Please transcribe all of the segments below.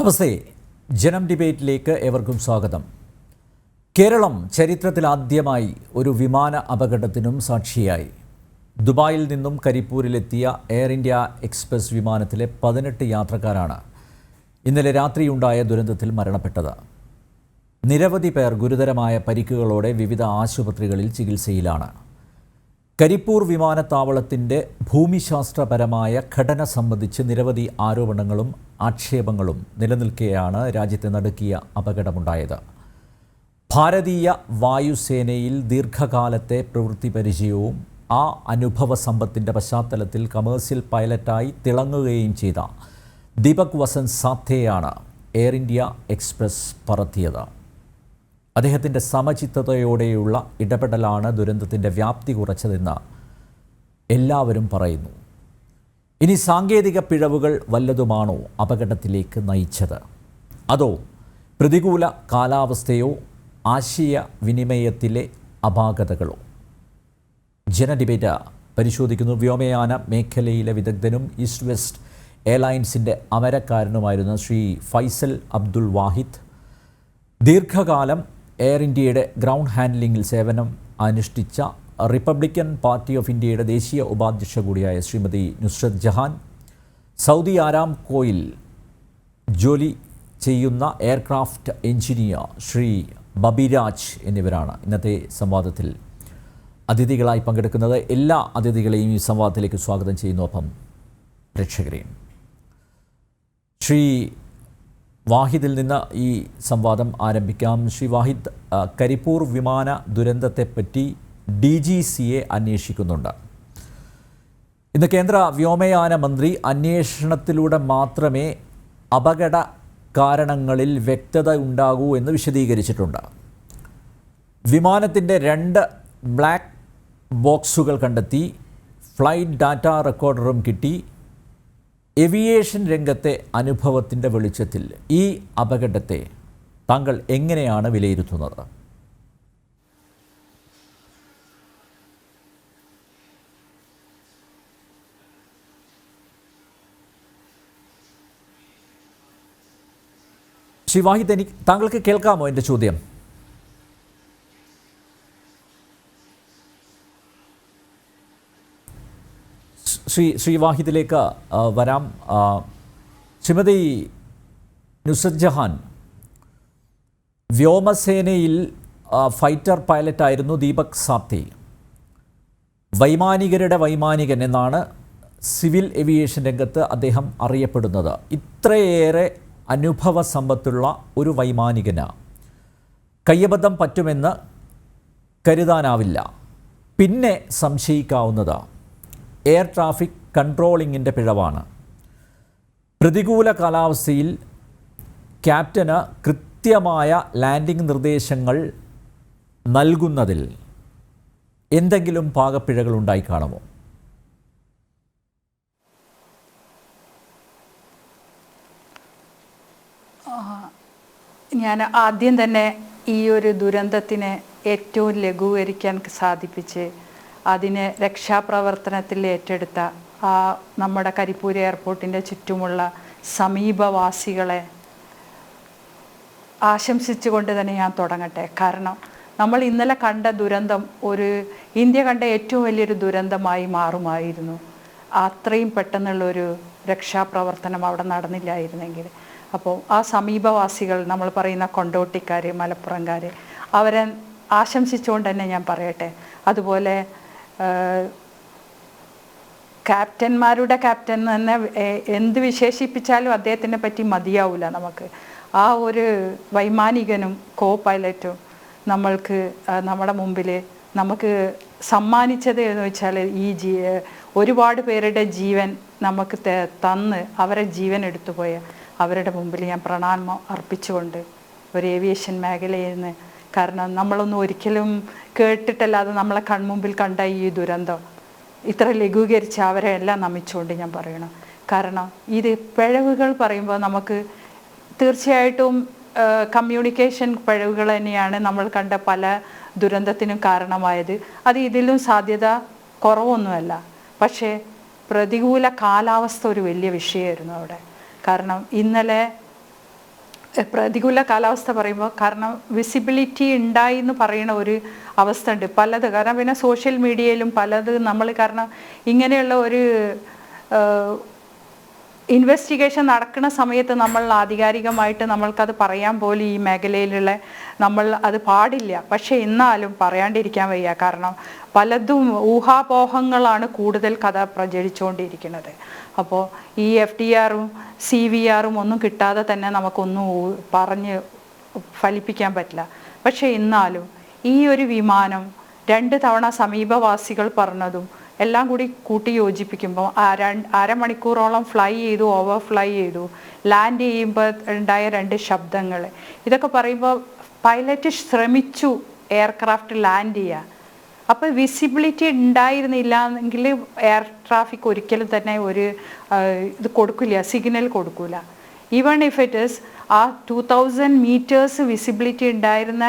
നമസ്തേ. ജനം ഡിബേറ്റിലേക്ക് ഏവർക്കും സ്വാഗതം. കേരളം ചരിത്രത്തിലാദ്യമായി ഒരു വിമാന അപകടത്തിനും സാക്ഷിയായി. ദുബായിൽ നിന്നും കരിപ്പൂരിലെത്തിയ എയർ ഇന്ത്യ എക്സ്പ്രസ് വിമാനത്തിലെ 18 യാത്രക്കാരാണ് ഇന്നലെ രാത്രിയുണ്ടായ ദുരന്തത്തിൽ മരണപ്പെട്ടത്. നിരവധി പേർ ഗുരുതരമായ പരിക്കുകളോടെ വിവിധ ആശുപത്രികളിൽ ചികിത്സയിലാണ്. കരിപ്പൂർ വിമാനത്താവളത്തിൻ്റെ ഭൂമിശാസ്ത്രപരമായ ഘടന സംബന്ധിച്ച് നിരവധി ആരോപണങ്ങളും ആക്ഷേപങ്ങളും നിലനിൽക്കെയാണ് രാജ്യത്തെ നടുക്കിയ അപകടമുണ്ടായത്. ഭാരതീയ വായുസേനയിൽ ദീർഘകാലത്തെ പ്രവൃത്തി പരിചയവും ആ അനുഭവ സമ്പത്തിൻ്റെ പശ്ചാത്തലത്തിൽ കമേഴ്സ്യൽ പൈലറ്റായി തിളങ്ങുകയും ചെയ്ത ദീപക് വസന്ത് സാത്തേയാണ് എയർ ഇന്ത്യ എക്സ്പ്രസ് പറത്തിയത്. അദ്ദേഹത്തിൻ്റെ സമചിത്തതയോടെയുള്ള ഇടപെടലാണ് ദുരന്തത്തിൻ്റെ വ്യാപ്തി കുറച്ചതെന്ന് എല്ലാവരും പറയുന്നു. ഇനി സാങ്കേതിക പിഴവുകൾ വല്ലതുമാണോ അപകടത്തിലേക്ക് നയിച്ചത്? അതോ പ്രതികൂല കാലാവസ്ഥയോ ആശയവിനിമയത്തിലെ അപാകതകളോ? ജനഡിബേറ്റ് പരിശോധിക്കുന്നു. വ്യോമയാന മേഖലയിലെ വിദഗ്ധനും ഈസ്റ്റ് വെസ്റ്റ് എയർലൈൻസിൻ്റെ അമരക്കാരനുമായിരുന്ന ശ്രീ ഫൈസൽ അബ്ദുൽ വാഹിദ്, ദീർഘകാലം എയർ ഇന്ത്യയുടെ ഗ്രൗണ്ട് ഹാൻഡ്ലിങ്ങിൽ സേവനം അനുഷ്ഠിച്ച റിപ്പബ്ലിക്കൻ പാർട്ടി ഓഫ് ഇന്ത്യയുടെ ദേശീയ ഉപാധ്യക്ഷ കൂടിയായ ശ്രീമതി നുസ്രത് ജഹാൻ, സൗദി ആരാംകോയിൽ ജോലി ചെയ്യുന്ന എയർക്രാഫ്റ്റ് എഞ്ചിനീയർ ശ്രീ ബബിരാജ് എന്നിവരാണ് ഇന്നത്തെ സംവാദത്തിൽ അതിഥികളായി പങ്കെടുക്കുന്നത്. എല്ലാ അതിഥികളെയും ഈ സംവാദത്തിലേക്ക് സ്വാഗതം ചെയ്യുന്നു. ഒപ്പം പ്രേക്ഷകരെയും. ശ്രീ വാഹിദിൽ നിന്ന് ഈ സംവാദം ആരംഭിക്കാം. ശ്രീ വാഹിദ്, കരിപ്പൂർ വിമാന ദുരന്തത്തെപ്പറ്റി DGCA അന്വേഷിക്കുന്നുണ്ട്. ഇന്ന് കേന്ദ്ര വ്യോമയാന മന്ത്രി അന്വേഷണത്തിലൂടെ മാത്രമേ അപകട കാരണങ്ങളിൽ വ്യക്തത ഉണ്ടാകൂ എന്ന് വിശദീകരിച്ചിട്ടുണ്ട്. വിമാനത്തിൻ്റെ 2 ബ്ലാക്ക് ബോക്സുകൾ കണ്ടെത്തി, ഫ്ലൈറ്റ് ഡാറ്റ റെക്കോർഡറും കിട്ടി. ഏവിയേഷൻ രംഗത്തെ അനുഭവത്തിൻ്റെ വെളിച്ചത്തിൽ ഈ അപകടത്തെ താങ്കൾ എങ്ങനെയാണ് വിലയിരുത്തുന്നത്? ശ്രീ വാഹിദ്, താങ്കൾക്ക് കേൾക്കാമോ എൻ്റെ ചോദ്യം? ശ്രീ വാഹിദിലേക്ക് വരാം. ശ്രീമതി നുസ്രത് ജഹാൻ, വ്യോമസേനയിൽ ഫൈറ്റർ പൈലറ്റായിരുന്നു ദീപക് സാത്തേ. വൈമാനികരുടെ വൈമാനികൻ എന്നാണ് സിവിൽ ഏവിയേഷൻ രംഗത്ത് അദ്ദേഹം അറിയപ്പെടുന്നത്. ഇത്രയേറെ അനുഭവ സമ്പത്തുള്ള ഒരു വൈമാനികന് കയ്യബദ്ധം പറ്റുമെന്ന് കരുതാനാവില്ല. പിന്നെ സംശയിക്കാവുന്നത് എയർ ട്രാഫിക് കൺട്രോളിങ്ങിൻ്റെ പിഴവാണ്. പ്രതികൂല കാലാവസ്ഥയിൽ ക്യാപ്റ്റന് കൃത്യമായ ലാൻഡിംഗ് നിർദ്ദേശങ്ങൾ നൽകുന്നതിൽ എന്തെങ്കിലും പാകപ്പിഴകൾ ഉണ്ടായി കാണുമോ? ഞാൻ ആദ്യം തന്നെ ഈ ഒരു ദുരന്തത്തിനെ ഏറ്റവും ലഘൂകരിക്കാൻ സാധിപ്പിച്ച് അതിനെ രക്ഷാപ്രവർത്തനത്തിൽ ഏറ്റെടുത്ത നമ്മുടെ കരിപ്പൂർ എയർപോർട്ടിൻ്റെ ചുറ്റുമുള്ള സമീപവാസികളെ ആശംസിച്ചുകൊണ്ട് തന്നെ ഞാൻ തുടങ്ങട്ടെ. കാരണം നമ്മൾ ഇന്നലെ കണ്ട ദുരന്തം ഇന്ത്യ കണ്ട ഏറ്റവും വലിയൊരു ദുരന്തമായി മാറുമായിരുന്നു. അത്രയും പെട്ടെന്നുള്ളൊരു രക്ഷാപ്രവർത്തനം അവിടെ നടന്നില്ലായിരുന്നെങ്കിൽ. അപ്പോൾ ആ സമീപവാസികൾ, നമ്മൾ പറയുന്ന കൊണ്ടോട്ടിക്കാർ, മലപ്പുറംകാർ, അവരെ ആശംസിച്ചുകൊണ്ട് തന്നെ ഞാൻ പറയട്ടെ. അതുപോലെ ക്യാപ്റ്റന്മാരുടെ ക്യാപ്റ്റൻ തന്നെ എന്ത് വിശേഷിപ്പിച്ചാലും അദ്ദേഹത്തിനെ പറ്റി മതിയാവില്ല നമുക്ക്. ആ ഒരു വൈമാനികനും കോ പൈലറ്റും നമ്മുടെ മുമ്പിൽ നമുക്ക് സമ്മാനിച്ചത് എന്ന് വെച്ചാൽ ഒരുപാട് പേരുടെ ജീവൻ നമുക്ക് തന്ന് അവരെ ജീവൻ എടുത്തുപോയ അവരുടെ മുമ്പിൽ ഞാൻ പ്രണാമം അർപ്പിച്ചുകൊണ്ട് ഒരു ഏവിയേഷൻ മേഖലയിൽ നിന്ന്, കാരണം നമ്മളൊന്നും ഒരിക്കലും കേട്ടിട്ടല്ലാതെ നമ്മളെ കൺമുമ്പിൽ കണ്ട ഈ ദുരന്തം ഇത്ര ലഘൂകരിച്ച് അവരെ എല്ലാം നമിച്ചുകൊണ്ട് ഞാൻ പറയണം. കാരണം ഇത് പിഴവുകൾ പറയുമ്പോൾ നമുക്ക് തീർച്ചയായിട്ടും കമ്മ്യൂണിക്കേഷൻ പിഴവുകൾ തന്നെയാണ് നമ്മൾ കണ്ട പല ദുരന്തത്തിനും കാരണമായത്. അത് ഇതിലും സാധ്യത കുറവൊന്നുമല്ല. പക്ഷേ പ്രതികൂല കാലാവസ്ഥ ഒരു വലിയ വിഷയമായിരുന്നു അവിടെ. കാരണം ഇന്നലെ പ്രതികൂല കാലാവസ്ഥ പറയുമ്പോൾ കാരണം വിസിബിലിറ്റി ഉണ്ടായി എന്ന് പറയുന്ന ഒരു അവസ്ഥ ഉണ്ട് പലത്. കാരണം പിന്നെ സോഷ്യൽ മീഡിയയിലും പലത് നമ്മൾ കാരണം ഇങ്ങനെയുള്ള ഒരു ഇൻവെസ്റ്റിഗേഷൻ നടക്കുന്ന സമയത്ത് നമ്മൾ ആധികാരികമായിട്ട് നമ്മൾക്കത് പറയാൻ പോലും ഈ മേഖലയിലുള്ള നമ്മൾ അത് പാടില്ല. പക്ഷേ എന്നാലും പറയാണ്ടിരിക്കാൻ വയ്യ. കാരണം പലതും ഊഹാപോഹങ്ങളാണ് കൂടുതൽ കഥ പ്രചരിച്ചുകൊണ്ടിരിക്കുന്നത്. അപ്പോൾ ഈ FDRും CVRും ഒന്നും കിട്ടാതെ തന്നെ നമുക്കൊന്നും പറഞ്ഞ് ഫലിപ്പിക്കാൻ പറ്റില്ല. പക്ഷേ എന്നാലും ഈ ഒരു വിമാനം 2 തവണ സമീപവാസികൾ പറഞ്ഞതും എല്ലാം കൂടി കൂട്ടി യോജിപ്പിക്കുമ്പോൾ അരമണിക്കൂറോളം ഫ്ലൈ ചെയ്തു, ഓവർ ഫ്ലൈ ചെയ്തു, ലാൻഡ് ചെയ്യുമ്പോൾ ഉണ്ടായ 2 ശബ്ദങ്ങൾ, ഇതൊക്കെ പറയുമ്പോൾ പൈലറ്റ് ശ്രമിച്ചു എയർക്രാഫ്റ്റ് ലാൻഡ് ചെയ്യുക. അപ്പോൾ വിസിബിലിറ്റി ഉണ്ടായിരുന്നില്ല എങ്കിൽ എയർ ട്രാഫിക് ഒരിക്കലും തന്നെ ഒരു ഇത് കൊടുക്കില്ല, സിഗ്നൽ കൊടുക്കില്ല. ഈവൺ ഇഫ് ഇറ്റ് ഈസ് ആ 2000 മീറ്റേഴ്സ് വിസിബിലിറ്റി ഉണ്ടായിരുന്ന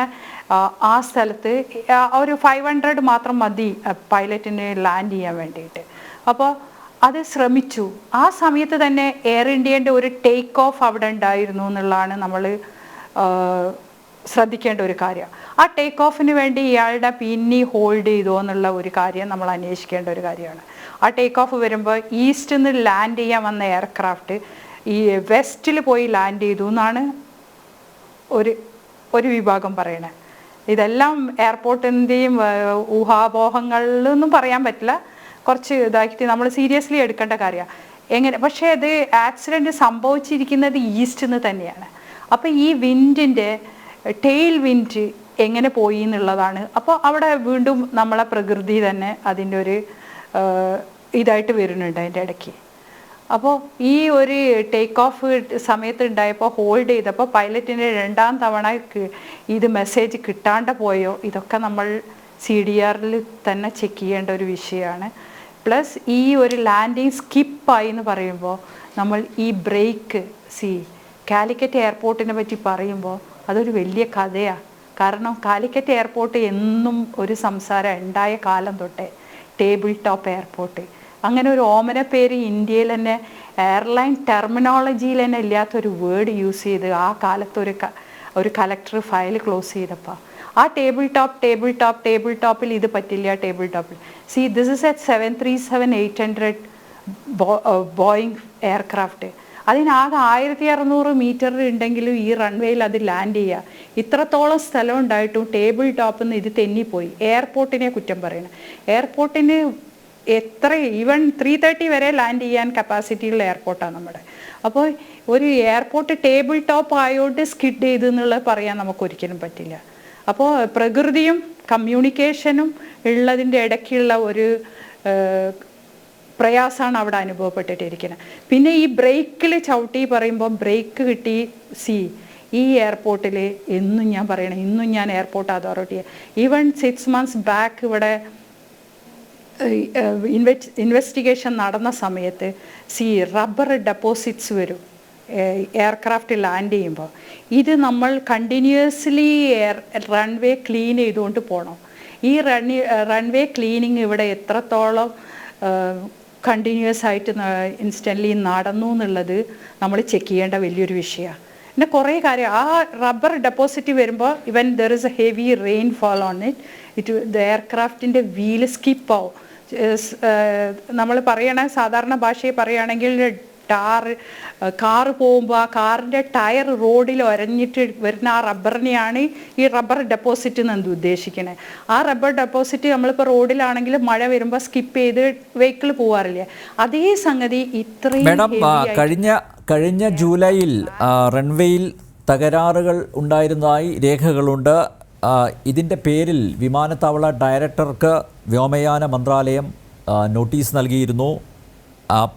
ആ സ്ഥലത്ത് ഒരു 500 മാത്രം മതി പൈലറ്റിന് ലാൻഡ് ചെയ്യാൻ വേണ്ടിയിട്ട്. അപ്പോൾ അത് ശ്രമിച്ചു. ആ സമയത്ത് തന്നെ എയർ ഇന്ത്യൻ്റെ ഒരു ടേക്ക് ഓഫ് അവിടെ ഉണ്ടായിരുന്നു എന്നുള്ളതാണ് നമ്മൾ ശ്രദ്ധിക്കേണ്ട ഒരു കാര്യം. ആ ടേക്ക് ഓഫിന് വേണ്ടി ഇയാളുടെ പിന്നി ഹോൾഡ് ചെയ്തോ എന്നുള്ള ഒരു കാര്യം നമ്മൾ അന്വേഷിക്കേണ്ട ഒരു കാര്യമാണ്. ആ ടേക്ക് ഓഫ് വരുമ്പോൾ ഈസ്റ്റിൽ നിന്ന് ലാൻഡ് ചെയ്യാൻ വന്ന എയർക്രാഫ്റ്റ് ഈ വെസ്റ്റിൽ പോയി ലാൻഡ് ചെയ്തു എന്നാണ് ഒരു വിഭാഗം പറയണേ. ഇതെല്ലാം എയർപോർട്ടിൻ്റെയും ഊഹാപോഹങ്ങളിലൊന്നും പറയാൻ പറ്റില്ല. കുറച്ച് ഇതാക്കിയിട്ട് നമ്മൾ സീരിയസ്ലി എടുക്കേണ്ട കാര്യമാണ് എങ്ങനെ. പക്ഷേ അത് ആക്സിഡൻറ്റ് സംഭവിച്ചിരിക്കുന്നത് ഈസ്റ്റിൽ നിന്ന് തന്നെയാണ്. അപ്പോൾ ഈ വിൻഡിൻ്റെ ടെയിൽ വിൻഡ് എങ്ങനെ പോയി എന്നുള്ളതാണ്. അപ്പോൾ അവിടെ വീണ്ടും നമ്മളെ പ്രകൃതി തന്നെ അതിൻ്റെ ഒരു ഇതായിട്ട് വരുന്നുണ്ട് അതിൻ്റെ ഇടയ്ക്ക്. അപ്പോൾ ഈ ഒരു ടേക്ക് ഓഫ് സമയത്ത് ഉണ്ടായപ്പോൾ ഹോൾഡ് ചെയ്തപ്പോൾ പൈലറ്റിൻ്റെ 2ാം തവണ ഇത് മെസ്സേജ് കിട്ടാണ്ട് പോയോ, ഇതൊക്കെ നമ്മൾ CDRൽ തന്നെ ചെക്ക് ചെയ്യേണ്ട ഒരു വിഷയമാണ്. പ്ലസ് ഈ ഒരു ലാൻഡിങ് സ്കിപ്പായി എന്ന് പറയുമ്പോൾ നമ്മൾ ഈ ബ്രേക്ക് കാലിക്കറ്റ് എയർപോർട്ടിനെ പറ്റി പറയുമ്പോൾ അതൊരു വലിയ കഥയാണ്. കാരണം കാലിക്കറ്റ് എയർപോർട്ട് എന്നും ഒരു സംസാരം ഉണ്ടായ കാലം തൊട്ടേ ടേബിൾ ടോപ്പ് എയർപോർട്ട്, അങ്ങനെ ഒരു ഓമന പേര് ഇന്ത്യയിൽ തന്നെ എയർലൈൻ ടെർമിനോളജിയിൽ തന്നെ ഇല്ലാത്തൊരു വേർഡ് യൂസ് ചെയ്ത് ആ കാലത്ത് ഒരു കലക്ടർ ഫയൽ ക്ലോസ് ചെയ്തപ്പോൾ ആ ടേബിൾ ടോപ്പിൽ ഇത് പറ്റില്ല. ടേബിൾ ടോപ്പിൽ this is a 737-800 Boeing aircraft. അതിനാകെ 1600 മീറ്റർ ഉണ്ടെങ്കിലും ഈ റൺവേയിൽ അത് ലാൻഡ് ചെയ്യുക. ഇത്രത്തോളം സ്ഥലം ഉണ്ടായിട്ടും ടേബിൾ ടോപ്പിൽ നിന്ന് ഇത് തെന്നിപ്പോയി. എയർപോർട്ടിനെ കുറ്റം പറയണം. എയർപോർട്ടിന് ഈവൻ 330 വരെ ലാൻഡ് ചെയ്യാൻ കപ്പാസിറ്റിയുള്ള എയർപോർട്ടാണ് നമ്മുടെ. അപ്പോൾ ഒരു എയർപോർട്ട് ടേബിൾ ടോപ്പ് ആയതുകൊണ്ട് സ്കിഡ് ചെയ്തു എന്നുള്ളത് പറയാൻ നമുക്കൊരിക്കലും പറ്റില്ല. അപ്പോൾ പ്രകൃതിയും കമ്മ്യൂണിക്കേഷനും ഉള്ളതിൻ്റെ ഇടയ്ക്കുള്ള ഒരു പ്രയാസമാണ് അവിടെ അനുഭവപ്പെട്ടിട്ടിരിക്കുന്നത്. പിന്നെ ഈ ബ്രേക്കിൽ ചവിട്ടി പറയുമ്പോൾ ബ്രേക്ക് കിട്ടി. ഈ എയർപോർട്ടിൽ എന്നും ഞാൻ പറയണം, ഇന്നും ഞാൻ എയർപോർട്ട് അതോറിറ്റിയെ ഈവൻ 6 months ബാക്ക് ഇവിടെ ഇൻവെസ്റ്റിഗേഷൻ നടന്ന സമയത്ത് റബ്ബർ ഡെപ്പോസിറ്റ്സ് വരും എയർക്രാഫ്റ്റ് ലാൻഡ് ചെയ്യുമ്പോൾ. ഇത് നമ്മൾ കണ്ടിന്യൂസ്ലി റൺവേ ക്ലീൻ ചെയ്തുകൊണ്ട് പോകണം. ഈ റൺവേ ക്ലീനിങ് ഇവിടെ എത്രത്തോളം കണ്ടിന്യൂസ് ആയിട്ട് ഇൻസ്റ്റൻ്റ്ലി നടന്നു എന്നുള്ളത് നമ്മൾ ചെക്ക് ചെയ്യേണ്ട വലിയൊരു വിഷയമാണ്. പിന്നെ കുറേ കാര്യം ആ റബ്ബർ ഡെപ്പോസിറ്റ് വരുമ്പോൾ even there is a heavy rainfall on it എയർക്രാഫ്റ്റിൻ്റെ വീല് സ്കിപ്പാവും. നമ്മൾ സാധാരണ ഭാഷയിൽ പറയുകയാണെങ്കിൽ കാറ് പോകുമ്പോൾ ആ കാറിൻ്റെ ടയർ റോഡിൽ ഒരഞ്ഞിട്ട് വരുന്ന ആ റബ്ബറിനെയാണ് ഈ റബ്ബർ ഡെപ്പോസിറ്റ് എന്ന് ഉദ്ദേശിക്കുന്നത്. ആ റബ്ബർ ഡെപ്പോസിറ്റ് നമ്മളിപ്പോൾ റോഡിലാണെങ്കിൽ മഴ വരുമ്പോൾ സ്കിപ്പ് ചെയ്ത് വെഹിക്കിൾ പോകാറില്ലേ, അതേ സംഗതി ഇത്രയും കഴിഞ്ഞ ജൂലൈയിൽ റൺവേയിൽ തകരാറുകൾ ഉണ്ടായിരുന്നതായി രേഖകളുണ്ട്. ഇതിൻ്റെ പേരിൽ വിമാനത്താവള ഡയറക്ടർക്ക് വ്യോമയാന മന്ത്രാലയം നോട്ടീസ് നൽകിയിരുന്നു.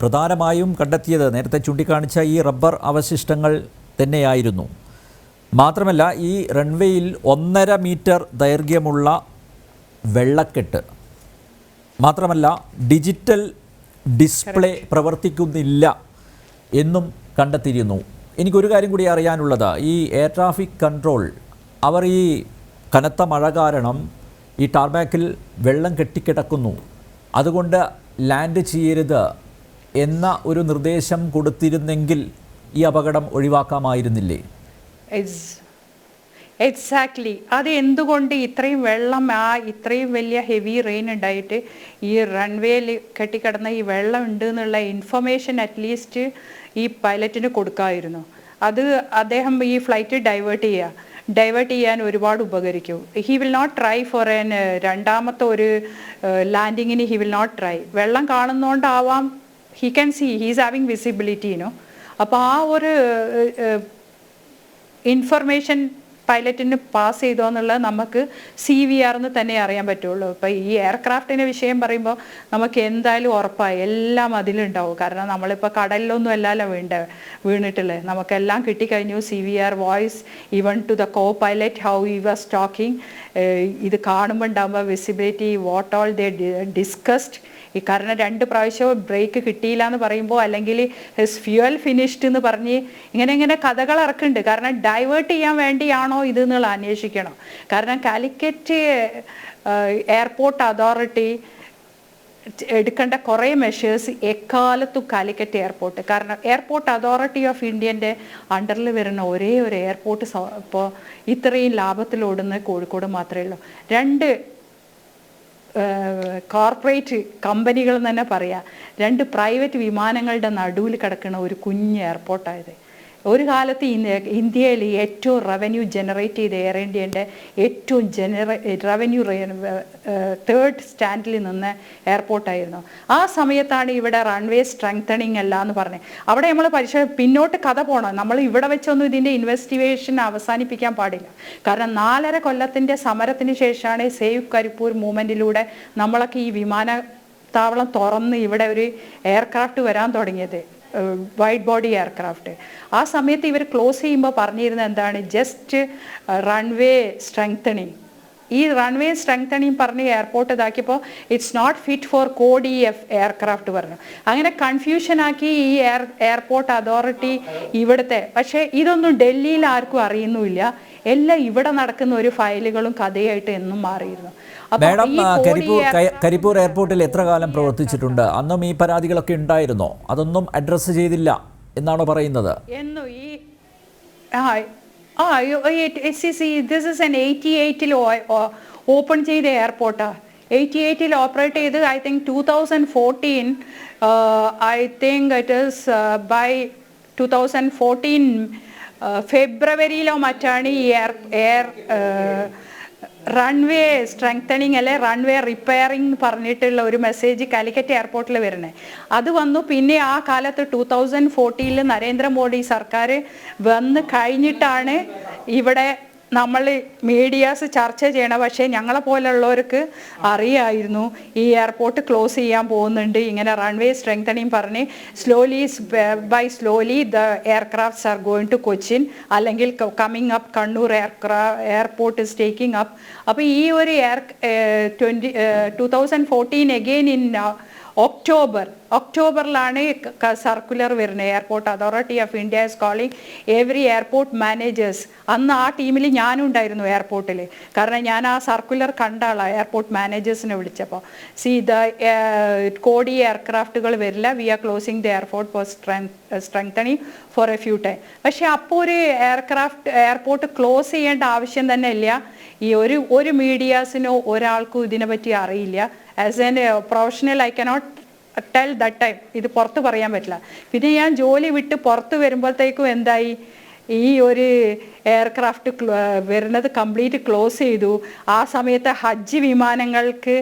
പ്രധാനമായും കണ്ടെത്തിയത് നേരത്തെ ചൂണ്ടിക്കാണിച്ച ഈ റബ്ബർ അവശിഷ്ടങ്ങൾ തന്നെയായിരുന്നു. മാത്രമല്ല ഈ റൺവേയിൽ 1.5 മീറ്റർ ദൈർഘ്യമുള്ള വെള്ളക്കെട്ട്, മാത്രമല്ല ഡിജിറ്റൽ ഡിസ്പ്ലേ പ്രവർത്തിക്കുന്നില്ല എന്നും കണ്ടെത്തിയിരുന്നു. എനിക്കൊരു കാര്യം കൂടി അറിയാനുള്ളത്, ഈ എയർ ട്രാഫിക് കൺട്രോൾ അവർ ഈ കനത്ത മഴ കാരണം ഈ ടാർമാക്കിൽ വെള്ളം കെട്ടിക്കിടക്കുന്നു, അതുകൊണ്ട് ലാൻഡ് ചെയ്യരുത് എന്ന ഒരു നിർദ്ദേശം കൊടുത്തിരുന്നെങ്കിൽ ഈ അപകടം ഒഴിവാക്കാമായിരുന്നില്ലേ? It's exactly. അത് എന്തുകൊണ്ട് ഇത്രയും വെള്ളം, ഇത്രയും വലിയ ഹെവി റെയിൻ ഉണ്ടായിട്ട് ഈ റൺവേയിൽ കെട്ടിക്കിടന്ന ഈ വെള്ളം ഉണ്ട് എന്നുള്ള ഇൻഫർമേഷൻ അറ്റ്ലീസ്റ്റ് ഈ പൈലറ്റിന് കൊടുക്കാമായിരുന്നു. അത് അദ്ദേഹം ഈ ഫ്ലൈറ്റ് ഡൈവേർട്ട് ചെയ്യാൻ ഒരുപാട് ഉപകരിക്കും. He will not try for രണ്ടാമത്തെ ഒരു ലാൻഡിങ്ങിന് ഹി വിൽ നോട്ട് ട്രൈ. വെള്ളം കാണുന്നതുകൊണ്ടാവാം, he can see, he's having വിസിബിലിറ്റിനോ. അപ്പോൾ ആ ഒരു ഇൻഫർമേഷൻ പൈലറ്റിന് പാസ് ചെയ്തോ എന്നുള്ളത് നമുക്ക് CVR എന്ന് തന്നെ അറിയാൻ പറ്റുള്ളൂ. ഇപ്പോൾ ഈ എയർക്രാഫ്റ്റിൻ്റെ വിഷയം പറയുമ്പോൾ നമുക്ക് എന്തായാലും ഉറപ്പായി എല്ലാം അതിലുണ്ടാവും. കാരണം നമ്മളിപ്പോൾ കടലിലൊന്നും അല്ലല്ലോ വീണിട്ടുള്ളത്, നമുക്കെല്ലാം കിട്ടിക്കഴിഞ്ഞു. CVR voice even to the co pilot how he was talking. ഇത് കാണുമ്പോൾ ഉണ്ടാകുമ്പോൾ visibility, what all they discussed. ഈ കാരണം 2 പ്രാവശ്യം ബ്രേക്ക് കിട്ടിയില്ല എന്ന് പറയുമ്പോൾ, അല്ലെങ്കിൽ ഹിസ് ഫ്യൂവൽ ഫിനിഷ്ഡ് എന്ന് പറഞ്ഞ് ഇങ്ങനെ കഥകൾ ഇറക്കുന്നുണ്ട്. കാരണം ഡൈവേർട്ട് ചെയ്യാൻ വേണ്ടിയാണോ ഇത് എന്നുള്ള അന്വേഷിക്കണം. കാരണം കാലിക്കറ്റ് എയർപോർട്ട് അതോറിറ്റി എടുക്കേണ്ട കുറേ മെഷേഴ്സ് എക്കാലത്തും കാലിക്കറ്റ് എയർപോർട്ട്, കാരണം എയർപോർട്ട് അതോറിറ്റി ഓഫ് ഇന്ത്യൻ്റെ അണ്ടറിൽ വരുന്ന ഒരേ ഒരു എയർപോർട്ട് ഇപ്പോൾ ഇത്രയും ലാഭത്തിലോടുന്നത് കോഴിക്കോട് മാത്രമേ ഉള്ളൂ. 2 കോർപ്പറേറ്റ് കമ്പനികൾ തന്നെ പറയാം, 2 പ്രൈവറ്റ് വിമാനങ്ങളുടെ നടുവിൽ കിടക്കുന്ന ഒരു കുഞ്ഞ് എയർപോർട്ടായത്. ഒരു കാലത്ത് ഇന്ത്യയിൽ ഏറ്റവും റവന്യൂ ജനറേറ്റ് ചെയ്ത എയർ ഇന്ത്യൻ്റെ ഏറ്റവും റവന്യൂ 3rd സ്റ്റാൻഡിൽ നിന്ന് എയർപോർട്ടായിരുന്നു. ആ സമയത്താണ് ഇവിടെ റൺവേ സ്ട്രെങ്തണിങ് അല്ല എന്ന് പറഞ്ഞത്. അവിടെ നമ്മൾ പിന്നോട്ട് കഥ പോകണം. നമ്മൾ ഇവിടെ വെച്ചൊന്നും ഇതിൻ്റെ ഇൻവെസ്റ്റിഗേഷൻ അവസാനിപ്പിക്കാൻ പാടില്ല. കാരണം 4.5 കൊല്ലത്തിൻ്റെ സമരത്തിന് ശേഷമാണ് സേവ് കരിപ്പൂർ മൂവ്മെൻറ്റിലൂടെ നമ്മളൊക്കെ ഈ വിമാനത്താവളം തുറന്ന് ഇവിടെ ഒരു എയർക്രാഫ്റ്റ് വരാൻ തുടങ്ങിയത്, വൈഡ് ബോഡി എയർക്രാഫ്റ്റ്. ആ സമയത്ത് ഇവർ ക്ലോസ് ചെയ്യുമ്പോൾ പറഞ്ഞിരുന്നത് എന്താണ്, ജസ്റ്റ് റൺവേ സ്ട്രെങ്തണിങ്. ഈ റൺവേ സ്ട്രെങ്തണിങ് പറഞ്ഞ് എയർപോർട്ട് ഇതാക്കിയപ്പോൾ it's not fit for code aircraft പറഞ്ഞു. അങ്ങനെ കൺഫ്യൂഷനാക്കി ഈ എയർപോർട്ട് അതോറിറ്റി ഇവിടുത്തെ. പക്ഷേ ഇതൊന്നും ഡൽഹിയിൽ ആർക്കും അറിയുന്നുമില്ല. എല്ലാം ഇവിടെ നടക്കുന്ന ഒരു ഫയലുകളും കഥയായിട്ട് എന്നും മാറിയിരുന്നു. മാഡം, കരിപ്പൂർ എയർപോർട്ടിൽ എത്ര കാലം പ്രവർത്തിച്ചിട്ടുണ്ട്? അന്നും ഈ പരാതികളൊക്കെ ഉണ്ടായിരുന്നോ? അതൊന്നും അഡ്രസ്സ് ചെയ്തില്ല എന്നാണോ പറയുന്നത്? ദിസ് ഇസ് എൻ 88-ൽ ഓപ്പൺ ചെയ്ത എയർപോർട്ടാണ്. 88-ൽ ഓപ്പറേറ്റ് ചെയ്ത് I think 2014, I think it is by 2014 ഫെബ്രുവരിയിലോ മറ്റാണ് ഈ എയർ റൺവേ സ്ട്രെങ്തണിങ് അല്ലെ റൺവേ റിപ്പയറിംഗ് പറഞ്ഞിട്ടുള്ള ഒരു മെസ്സേജ് കാലിക്കറ്റ് എയർപോർട്ടിൽ വരുന്നത്. അത് വന്നു. പിന്നെ ആ കാലത്ത് 2014 നരേന്ദ്രമോദി സർക്കാർ വന്ന് കഴിഞ്ഞിട്ടാണ് ഇവിടെ നമ്മൾ മീഡിയാസ് ചർച്ച ചെയ്യണം. പക്ഷേ ഞങ്ങളെ പോലുള്ളവർക്ക് അറിയായിരുന്നു ഈ എയർപോർട്ട് ക്ലോസ് ചെയ്യാൻ പോകുന്നുണ്ട്, ഇങ്ങനെ റൺവേ സ്ട്രെങ്തണിങ് പറഞ്ഞ് slowly the aircrafts are going to Cochin, അല്ലെങ്കിൽ coming up Kannur airport is taking up. അപ്പോൾ ഈ ഒരു 2014 അഗെയിൻ ഇൻ ഒക്ടോബറിലാണ് സർക്കുലർ വരുന്നത്. Airport Authority of India is calling every airport managers. അന്ന് ആ ടീമിൽ ഞാനും ഉണ്ടായിരുന്നു എയർപോർട്ടിൽ. കാരണം ഞാൻ ആ സർക്കുലർ കണ്ട ആളാണ്. എയർപോർട്ട് മാനേജേഴ്സിനെ വിളിച്ചപ്പോൾ കോഡി എയർക്രാഫ്റ്റുകൾ വരില്ല, we are closing the airport for strengthening for a few time. പക്ഷേ അപ്പോൾ ഒരു എയർപോർട്ട് ക്ലോസ് ചെയ്യേണ്ട ആവശ്യം തന്നെ ഇല്ല. ഈ ഒരു മീഡിയാസിനോ ഒരാൾക്കും ഇതിനെപ്പറ്റി അറിയില്ല. As an professional I cannot tell that time, ഇത് പുറത്ത് പറയാൻ പറ്റില്ല. പിന്നെ ഞാൻ ജോലി വിട്ട് പുറത്ത് വരുമ്പോഴത്തേക്കും എന്തായി, ഈ ഒരു എയർക്രാഫ്റ്റ് വരുന്നത് കംപ്ലീറ്റ് ക്ലോസ് ചെയ്തു. ആ സമയത്ത് ഹജ്ജ് വിമാനങ്ങൾക്ക്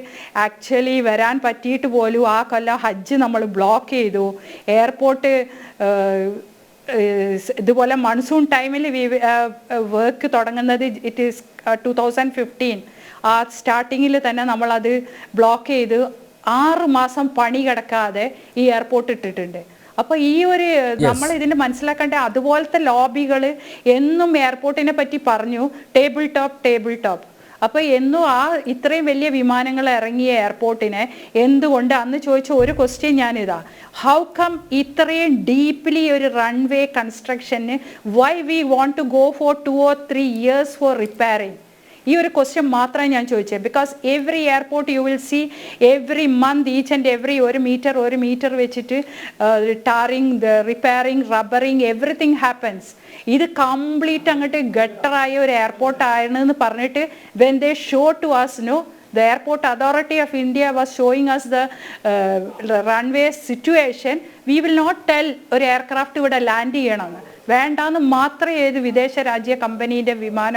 ആക്ച്വലി വരാൻ പറ്റിയിട്ട് പോലും ആ കൊല്ലം ഹജ്ജ് നമ്മൾ ബ്ലോക്ക് ചെയ്തു. എയർപോർട്ട് ഇതുപോലെ മൺസൂൺ ടൈമിൽ വർക്ക് തുടങ്ങുന്നത് ഇറ്റ് ഈസ് 2015. ആ സ്റ്റാർട്ടിങ്ങിൽ തന്നെ നമ്മളത് ബ്ലോക്ക് ചെയ്ത് 6 മാസം പണി കിടക്കാതെ ഈ എയർപോർട്ട് ഇട്ടിട്ടുണ്ട്. അപ്പോൾ ഈ ഒരു നമ്മൾ ഇതിൻ്റെ മനസ്സിലാക്കേണ്ട അതുപോലത്തെ ലോബികൾ എന്നും എയർപോർട്ടിനെ പറ്റി പറഞ്ഞു, ടേബിൾ ടോപ്പ്. അപ്പോൾ എന്നും ആ ഇത്രയും വലിയ വിമാനങ്ങൾ ഇറങ്ങിയ എയർപോർട്ടിനെ എന്തുകൊണ്ട്, അന്ന് ചോദിച്ച ഒരു ക്വസ്റ്റ്യൻ ഞാനിതാ, ഹൗ കം ഇത്രയും ഡീപ്ലി ഒരു റൺവേ കൺസ്ട്രക്ഷന് why we want to go for 2 or 3 years for repairing? ഈ ഒരു ക്വസ്റ്റ്യൻ മാത്രമേ ഞാൻ ചോദിച്ചത്. Because every airport you will see every month each and every 1 metre വെച്ചിട്ട് tarring, repairing, rubbering, everything happens. ഇത് കംപ്ലീറ്റ് അങ്ങോട്ട് ഗട്ടറായ ഒരു എയർപോർട്ട് ആണെന്ന് പറഞ്ഞിട്ട് when they show to us, no, the Airport Authority of India was showing us the runway situation. We will not tell ഒരു aircraft ഇവിടെ land ചെയ്യണമെന്ന്, വേണ്ടാന്ന് മാത്രമേ ഏത് വിദേശ രാജ്യ കമ്പനീൻ്റെ വിമാന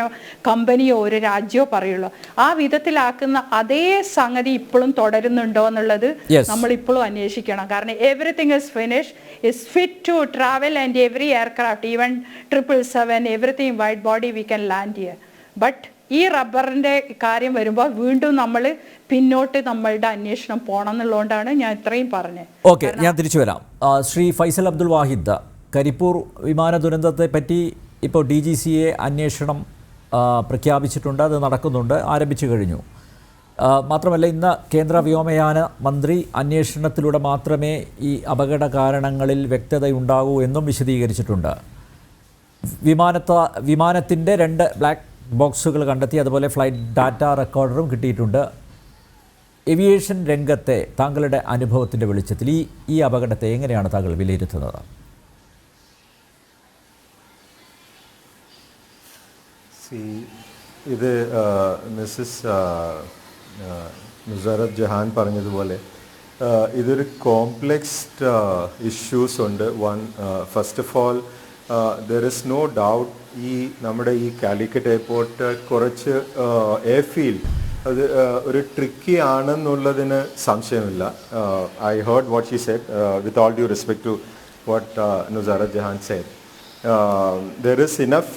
കമ്പനിയോ ഒരു രാജ്യമോ പറയുള്ളൂ. ആ വിധത്തിലാക്കുന്ന അതേ സംഗതി ഇപ്പോഴും തുടരുന്നുണ്ടോ എന്നുള്ളത് നമ്മളിപ്പോഴും അന്വേഷിക്കണം. കാരണം everything is finish, is fit to travel, and every aircraft, even 777, everything wide body we can land here. But ഈ റബ്ബറിൻ്റെ കാര്യം വരുമ്പോൾ വീണ്ടും നമ്മൾ പിന്നോട്ട് നമ്മളുടെ അന്വേഷണം പോകണം എന്നുള്ളതുകൊണ്ടാണ് ഞാൻ ഇത്രയും പറഞ്ഞത്. ഓക്കെ, ഞാൻ തിരിച്ചു വരാം. ശ്രീ ഫൈസൽ അബ്ദുൽ വാഹിദ്, കരിപ്പൂർ വിമാന ദുരന്തത്തെ പറ്റി ഇപ്പോൾ DGCA അന്വേഷണം പ്രഖ്യാപിച്ചിട്ടുണ്ട്, അത് നടക്കുന്നുണ്ട്, ആരംഭിച്ചു കഴിഞ്ഞു. മാത്രമല്ല ഇന്ന് കേന്ദ്ര വ്യോമയാന മന്ത്രി അന്വേഷണത്തിലൂടെ മാത്രമേ ഈ അപകട കാരണങ്ങളിൽ വ്യക്തതയുണ്ടാകൂ എന്നും വിശദീകരിച്ചിട്ടുണ്ട്. വിമാനത്തിൻ്റെ 2 ബ്ലാക്ക് ബോക്സുകൾ കണ്ടെത്തി, അതുപോലെ ഫ്ലൈറ്റ് ഡാറ്റ റെക്കോർഡറും കിട്ടിയിട്ടുണ്ട്. ഏവിയേഷൻ രംഗത്തെ താങ്കളുടെ അനുഭവത്തിൻ്റെ വെളിച്ചത്തിൽ ഈ അപകടത്തെ എങ്ങനെയാണ് താങ്കൾ വിലയിരുത്തുന്നത്? ഇത് മിസ്സസ് നുസറത്ത് ജഹാൻ പറഞ്ഞതുപോലെ ഇതൊരു കോംപ്ലെക്സ്ഡ് ഇഷ്യൂസ് ഉണ്ട്. First of all there is no doubt ഈ നമ്മുടെ ഈ കാലിക്കറ്റ് എയർപോർട്ട് കുറച്ച് എയർഫീൽഡ് അത് ഒരു ട്രിക്കി ആണെന്നുള്ളതിന് സംശയമില്ല. I heard what she said, with all due respect to what Nusrat Jahan said. there is enough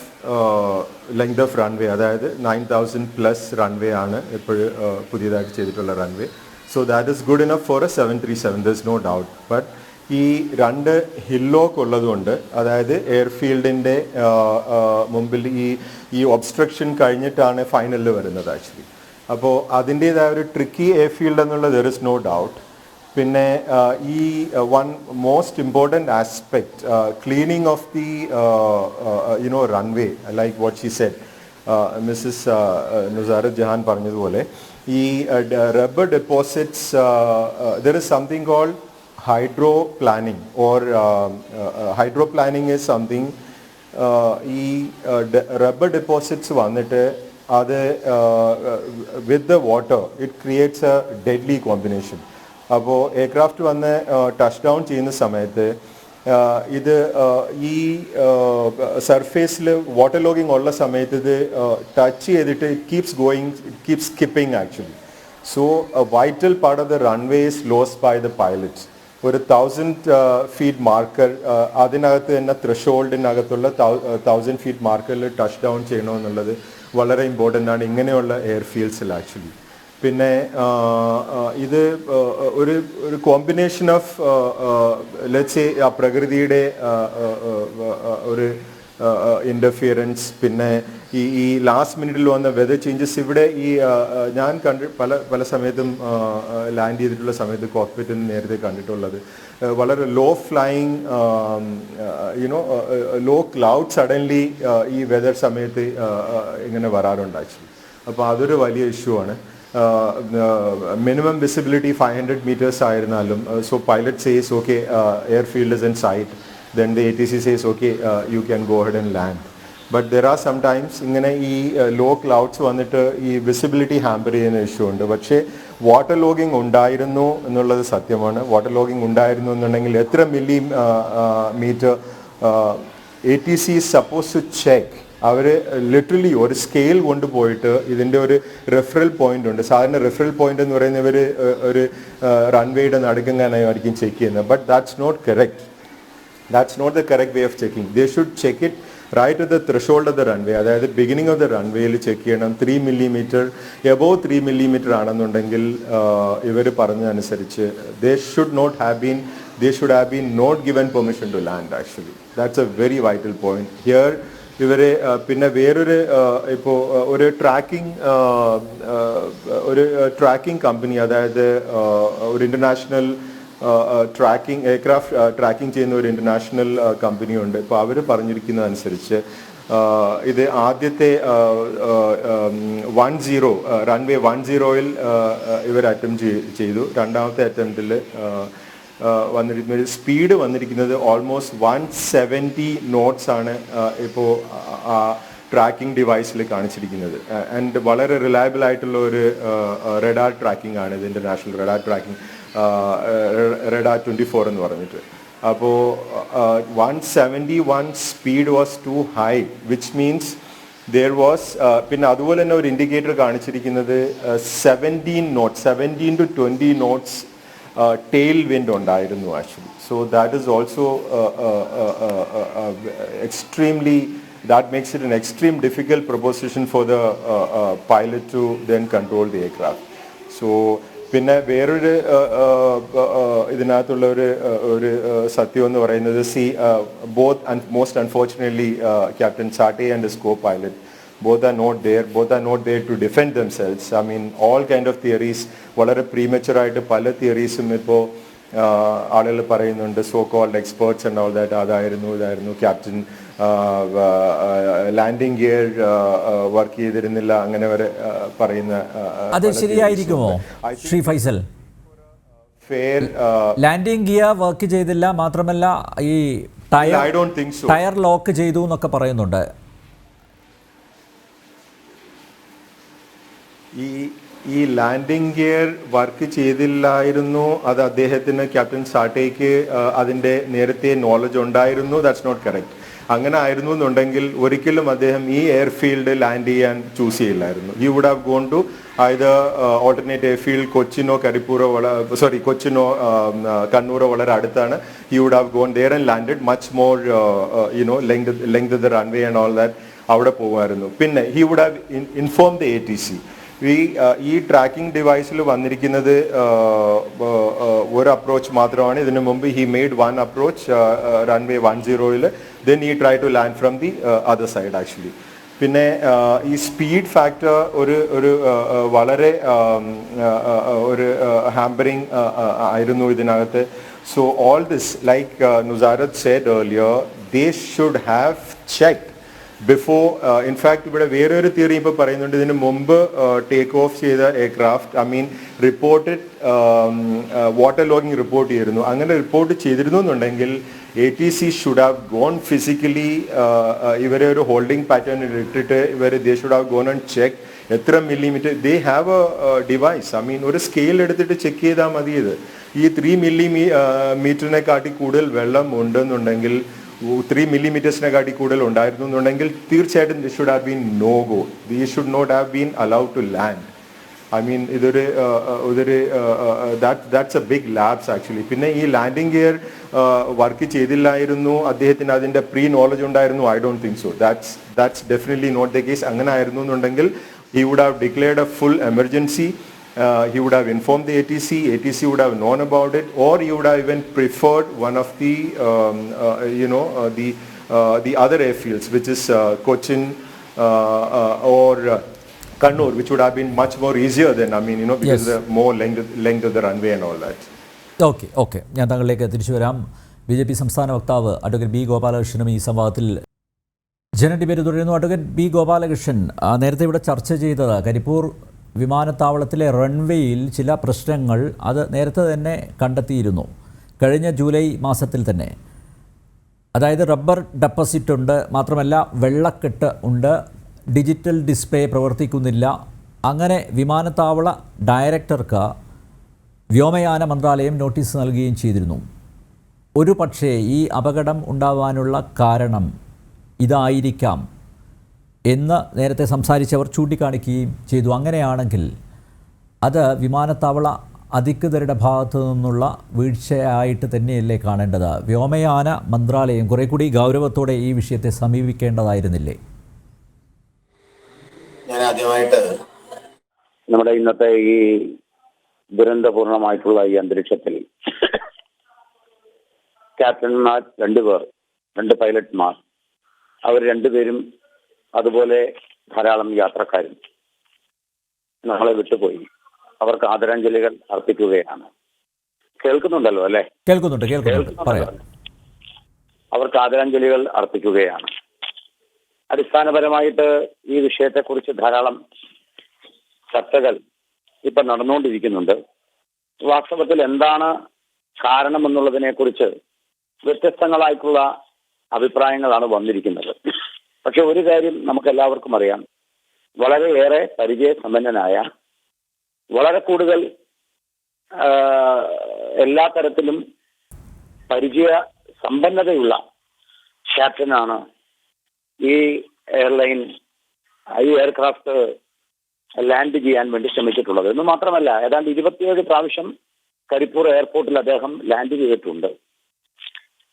length of runway, അതായത് 9000+ റൺവേ ആണ് ഇപ്പോഴും പുതിയതായിട്ട് ചെയ്തിട്ടുള്ള runway. So that is good enough for a 737, there is no doubt. But ഈ 2 ഹില്ലോക്ക് ഉള്ളതുകൊണ്ട്, അതായത് എയർഫീൽഡിൻ്റെ മുമ്പിൽ ഈ ഒബ്സ്ട്രക്ഷൻ കഴിഞ്ഞിട്ടാണ് ഫൈനലിൽ വരുന്നത് ആക്ച്വലി. അപ്പോൾ അതിൻ്റേതായ ഒരു ട്രിക്കി എയർഫീൽഡ് എന്നുള്ളത് there is no doubt. പിന്നെ ഈ one most important aspect, cleaning of the runway, like what she said, Mrs Nusrat Jahan പറഞ്ഞതുപോലെ ഈ rubber deposits, there is something called hydro planning, or hydro planning is something, ഈ rubber deposits വന്നിട്ട് അത് with the water it creates a deadly combination. അപ്പോൾ aircraft വന്ന് touch down ചെയ്യുന്ന സമയത്ത് ഇത് ഈ സർഫേസിൽ വാട്ടർ ലോഗിങ് ഉള്ള സമയത്ത് ഇത് ടച്ച് ചെയ്തിട്ട് keeps skipping actually. So a vital part of the runway is lost by the pilots. ഒരു 1000 feet മാർക്കർ, അതിനകത്ത് തന്നെ ത്രഷോൾഡിനകത്തുള്ള 1000 feet മാർക്കറിൽ ടച്ച് ഡൗൺ ചെയ്യണമെന്നുള്ളത് വളരെ ഇമ്പോർട്ടൻ്റ് ആണ് ഇങ്ങനെയുള്ള എയർഫീൽഡ്സിൽ ആക്ച്വലി. പിന്നെ ഇത് ഒരു കോമ്പിനേഷൻ ഓഫ് ലെറ്റ്സ് സേ പ്രകൃതിയുടെ ഒരു ഇൻ്റർഫിയറൻസ്, പിന്നെ ഈ ലാസ്റ്റ് മിനിറ്റിൽ വന്ന വെതർ ചേഞ്ചസ്. ഇവിടെ ഈ ഞാൻ പല സമയത്തും ലാൻഡ് ചെയ്തിട്ടുള്ള സമയത്ത് കോക്പിറ്റിൽ നേരത്തെ കണ്ടിട്ടുള്ളത് വളരെ low flying, low cloud suddenly ഈ വെതർ സമയത്ത് ഇങ്ങനെ വരാറുണ്ട് ആക്ച്വലി. അപ്പോൾ അതൊരു വലിയ ഇഷ്യൂ ആണ്. മിനിമം വിസിബിലിറ്റി 500 meters ആയിരുന്നാലും, so pilot says okay airfield is in sight, then the ATC says okay, you can go ahead and land. But there are sometimes ഇങ്ങനെ ഈ ലോ ക്ലൗഡ്സ് വന്നിട്ട് ഈ വിസിബിലിറ്റി ഹാമ്പർ ചെയ്യുന്ന issue ഉണ്ട്. പക്ഷേ water logging ഉണ്ടായിരുന്നു എന്നുള്ളത് സത്യമാണ്. വാട്ടർ ലോഗിങ് ഉണ്ടായിരുന്നു എന്നുണ്ടെങ്കിൽ എത്ര millimeter ATC is supposed to check. അവർ ലിറ്ററലി ഒരു സ്കെയിൽ കൊണ്ടുപോയിട്ട് ഇതിൻ്റെ ഒരു റെഫറൽ പോയിന്റ് ഉണ്ട്. സാധാരണ റെഫറൽ പോയിന്റ് എന്ന് പറയുന്നത് ഇവർ ഒരു റൺവേയുടെ നടുക്കെങ്ങാനായിരിക്കും ചെക്ക് ചെയ്യുന്നത്. But that's not correct. That's not the correct way of checking. They should check it right at the threshold of the runway. അതായത് ബിഗിനിങ് ഓഫ് ദ റൺവേയിൽ ചെക്ക് ചെയ്യണം. 3 millimeter, above 3 millimeter ആണെന്നുണ്ടെങ്കിൽ ഇവർ പറഞ്ഞതനുസരിച്ച് they should have been not given permission to land actually. That's a very vital point. Here ഇവരെ പിന്നെ വേറൊരു ഇപ്പോൾ ഒരു ട്രാക്കിംഗ് കമ്പനി, അതായത് ഒരു ഇൻ്റർനാഷണൽ എയർക്രാഫ്റ്റ് ട്രാക്കിംഗ് ചെയ്യുന്ന ഒരു ഇൻ്റർനാഷണൽ കമ്പനിയുണ്ട്. ഇപ്പോൾ അവർ പറഞ്ഞിരിക്കുന്നതനുസരിച്ച് ഇത് ആദ്യത്തെ 10 റൺവേ 10-ൽ ഇവർ അറ്റംപ്റ്റ് ചെയ്തു. രണ്ടാമത്തെ അറ്റംപ്റ്റിൽ വന്നിരിക്കുന്നത് സ്പീഡ് വന്നിരിക്കുന്നത് ഓൾമോസ്റ്റ് 170 knots ആണ് ഇപ്പോൾ ട്രാക്കിംഗ് ഡിവൈസിൽ കാണിച്ചിരിക്കുന്നത്. ആൻഡ് വളരെ റിലയബിൾ ആയിട്ടുള്ള ഒരു റഡാർ ട്രാക്കിംഗ് ആണ് ഇത്, ഇൻ്റർനാഷണൽ റഡാർ ട്രാക്കിംഗ്, റഡാർ 24 എന്ന് പറഞ്ഞിട്ട്. അപ്പോൾ 171 speed was too high, which means there was, പിന്നെ അതുപോലെ തന്നെ ഒരു ഇൻഡിക്കേറ്റർ കാണിച്ചിരിക്കുന്നത് 17 to 20 knots tail wind ഉണ്ടായിരുന്നു actually. So that is also extremely, that makes it an extreme difficult proposition for the pilot to then control the aircraft. So പിന്നെ വേറൊരു ഇതിനകത്തുള്ള ഒരു സത്യം എന്ന് പറയുന്നത്, both and most unfortunately Captain Sate and his co-pilot both are not there to defend themselves. I mean all kind of theories, വളരെ premature ആയിട്ട് പല തിയറീസും ഇപ്പോൾ ആളുകൾ പറയുന്നുണ്ട്, so called experts and all that, ഇതായിരുന്നു ക്യാപ്റ്റൻ ലാൻഡിംഗ് ഗിയർ വർക്ക് ചെയ്തിരുന്നില്ല, അങ്ങനെ വരെ പറയുന്ന. അത് ശരിയായിരിക്കുമോ Shri Faisal? Landing gear work ചെയ്തില്ല, മാത്രമല്ല ഈ ടയർ ലോക്ക് ചെയ്തു എന്നൊക്കെ പറയുന്നുണ്ട്. ഈ ലാൻഡിംഗ് ഗിയർ വർക്ക് ചെയ്തില്ലായിരുന്നു, അത് അദ്ദേഹത്തിന് ക്യാപ്റ്റൻ സാട്ടേക്ക് അതിൻ്റെ നേരത്തെ നോളജ് ഉണ്ടായിരുന്നു. That's not correct. അങ്ങനെ ആയിരുന്നു എന്നുണ്ടെങ്കിൽ ഒരിക്കലും അദ്ദേഹം ഈ എയർഫീൽഡ് ലാൻഡ് ചെയ്യാൻ ചൂസ് ചെയ്യില്ലായിരുന്നു. He would have gone to either alternate airfield, കൊച്ചിനോ കണ്ണൂരോ വളരെ അടുത്താണ്. He would have gone there and landed much more length of the runway and all that, അവിടെ പോകുമായിരുന്നു. പിന്നെ he would have informed the ATC. ഈ tracking ഡിവൈസിൽ വന്നിരിക്കുന്നത് ഒരു അപ്രോച്ച് മാത്രമാണ്. ഇതിനു മുമ്പ് he made one approach runway 10-ൽ, then he try to land from the other side actually. പിന്നെ ഈ സ്പീഡ് ഫാക്ടർ ഒരു വളരെ ഒരു ഹാമ്പറിങ് ആയിരുന്നു ഇതിനകത്ത്. So all this, like Nusrat said earlier, they should have checked before. In fact ഇവിടെ വേറൊരു തിയറി ഇപ്പോൾ പറയുന്നുണ്ട്, ഇതിന് മുമ്പ് ടേക്ക് ഓഫ് ചെയ്ത aircraft, reported water logging report ചെയ്തിരുന്നു. അങ്ങനെ റിപ്പോർട്ട് ചെയ്തിരുന്നു എന്നുണ്ടെങ്കിൽ ATC should have gone physically, ഇവരെ ഒരു ഹോൾഡിംഗ് പാറ്റേൺ ഇട്ടിട്ട് they should have gone and checked എത്ര millimetre. they have a device, ഒരു സ്കെയിൽ എടുത്തിട്ട് ചെക്ക് ചെയ്താൽ മതി. ഇത് ഈ 3 millimeter കാട്ടി കൂടുതൽ വെള്ളം ഉണ്ടെന്നുണ്ടെങ്കിൽ, 3 millimeters കാട്ടി കൂടുതൽ ഉണ്ടായിരുന്നു എന്നുണ്ടെങ്കിൽ തീർച്ചയായിട്ടും this should have been no go. They should not have been allowed to land. ഇതൊരു that's a big lapse actually. പിന്നെ ഈ ലാൻഡിംഗ് ഗിയർ വർക്ക് ചെയ്തില്ലായിരുന്നു, അദ്ദേഹത്തിന് അതിൻ്റെ പ്രീ നോളജ് ഉണ്ടായിരുന്നു? I don't think so. That's definitely not the case. അങ്ങനെ ആയിരുന്നു എന്നുണ്ടെങ്കിൽ he would have declared a full emergency. He would have informed the ATC would have known about it, or he would have even preferred one of the the other airfields, which is Cochin or Kannur, which would have been much more easier than, because the more length of the runway and all that. Okay ഞാൻ താങ്കളിലേക്ക് തിരിച്ചു വരാം. BJP സംസ്ഥാന വക്താവ് advocate B ഗോപാലകൃഷ്ണനും ഈ സംവാദത്തിൽ ജനഡിബേറ്റ് തുടരുന്നു. Advocate B Gopalakrishnan, നേരത്തെ ഇവിടെ ചർച്ച ചെയ്തത് കരിപ്പൂർ വിമാനത്താവളത്തിലെ റൺവേയിൽ ചില പ്രശ്നങ്ങൾ അത് നേരത്തെ തന്നെ കണ്ടെത്തിയിരുന്നു, കഴിഞ്ഞ ജൂലൈ മാസത്തിൽ തന്നെ. അതായത് റബ്ബർ ഡെപ്പോസിറ്റ് ഉണ്ട്, മാത്രമല്ല വെള്ളക്കെട്ട് ഉണ്ട്, ഡിജിറ്റൽ ഡിസ്പ്ലേ പ്രവർത്തിക്കുന്നില്ല. അങ്ങനെ വിമാനത്താവള ഡയറക്ടർക്ക് വ്യോമയാന മന്ത്രാലയം നോട്ടീസ് നൽകുകയും ചെയ്തിരുന്നു. ഒരു പക്ഷേ ഈ അപകടം ഉണ്ടാവാനുള്ള കാരണം ഇതായിരിക്കാം എന്ന് നേരത്തെ സംസാരിച്ചവർ ചൂണ്ടിക്കാണിക്കുകയും ചെയ്തു. അങ്ങനെയാണെങ്കിൽ അത് വിമാനത്താവള അധികൃതരുടെ ഭാഗത്തു നിന്നുള്ള വീഴ്ചയായിട്ട് തന്നെയല്ലേ കാണേണ്ടത്? വ്യോമയാന മന്ത്രാലയം കുറെ കൂടി ഗൗരവത്തോടെ ഈ വിഷയത്തെ സമീപിക്കേണ്ടതായിരുന്നില്ലേ? ഞാൻ ആദ്യമായിട്ട് നമ്മുടെ ഇന്നത്തെ ഈ ദുരന്തപൂർണമായിട്ടുള്ള ഈ അന്തരീക്ഷത്തിൽ ക്യാപ്റ്റന്മാർ 2 പേർ, 2 പൈലറ്റ്മാർ, അവർ 2 പേരും അതുപോലെ ധാരാളം യാത്രക്കാരും നമ്മളെ വിട്ടുപോയി. അവർക്ക് ആദരാഞ്ജലികൾ അർപ്പിക്കുകയാണ്. കേൾക്കുന്നുണ്ടല്ലോ അല്ലേ? കേൾക്കുന്നുണ്ട്. പറയാം. അവർക്ക് ആദരാഞ്ജലികൾ അർപ്പിക്കുകയാണ്. അടിസ്ഥാനപരമായിട്ട് ഈ വിഷയത്തെക്കുറിച്ച് ധാരാളം ചർച്ചകൾ ഇപ്പൊ നടന്നുകൊണ്ടിരിക്കുന്നുണ്ട്. വാസ്തവത്തിൽ എന്താണ് കാരണമെന്നുള്ളതിനെ കുറിച്ച് വ്യത്യസ്തങ്ങളായിട്ടുള്ള അഭിപ്രായങ്ങളാണ് വന്നിരിക്കുന്നത്. പക്ഷെ ഒരു കാര്യം നമുക്ക് എല്ലാവർക്കും അറിയാം, വളരെയേറെ പരിചയസമ്പന്നനായ, വളരെ കൂടുതൽ എല്ലാ തരത്തിലും പരിചയ സമ്പന്നതയുള്ള ക്യാപ്റ്റനാണ് ഈ എയർക്രാഫ്റ്റ് ലാൻഡ് ചെയ്യാൻ വേണ്ടി ശ്രമിച്ചിട്ടുള്ളത്. എന്ന് മാത്രമല്ല, ഏതാണ്ട് 27 പ്രാവശ്യം കരിപ്പൂർ എയർപോർട്ടിൽ അദ്ദേഹം ലാൻഡ് ചെയ്തിട്ടുണ്ട്.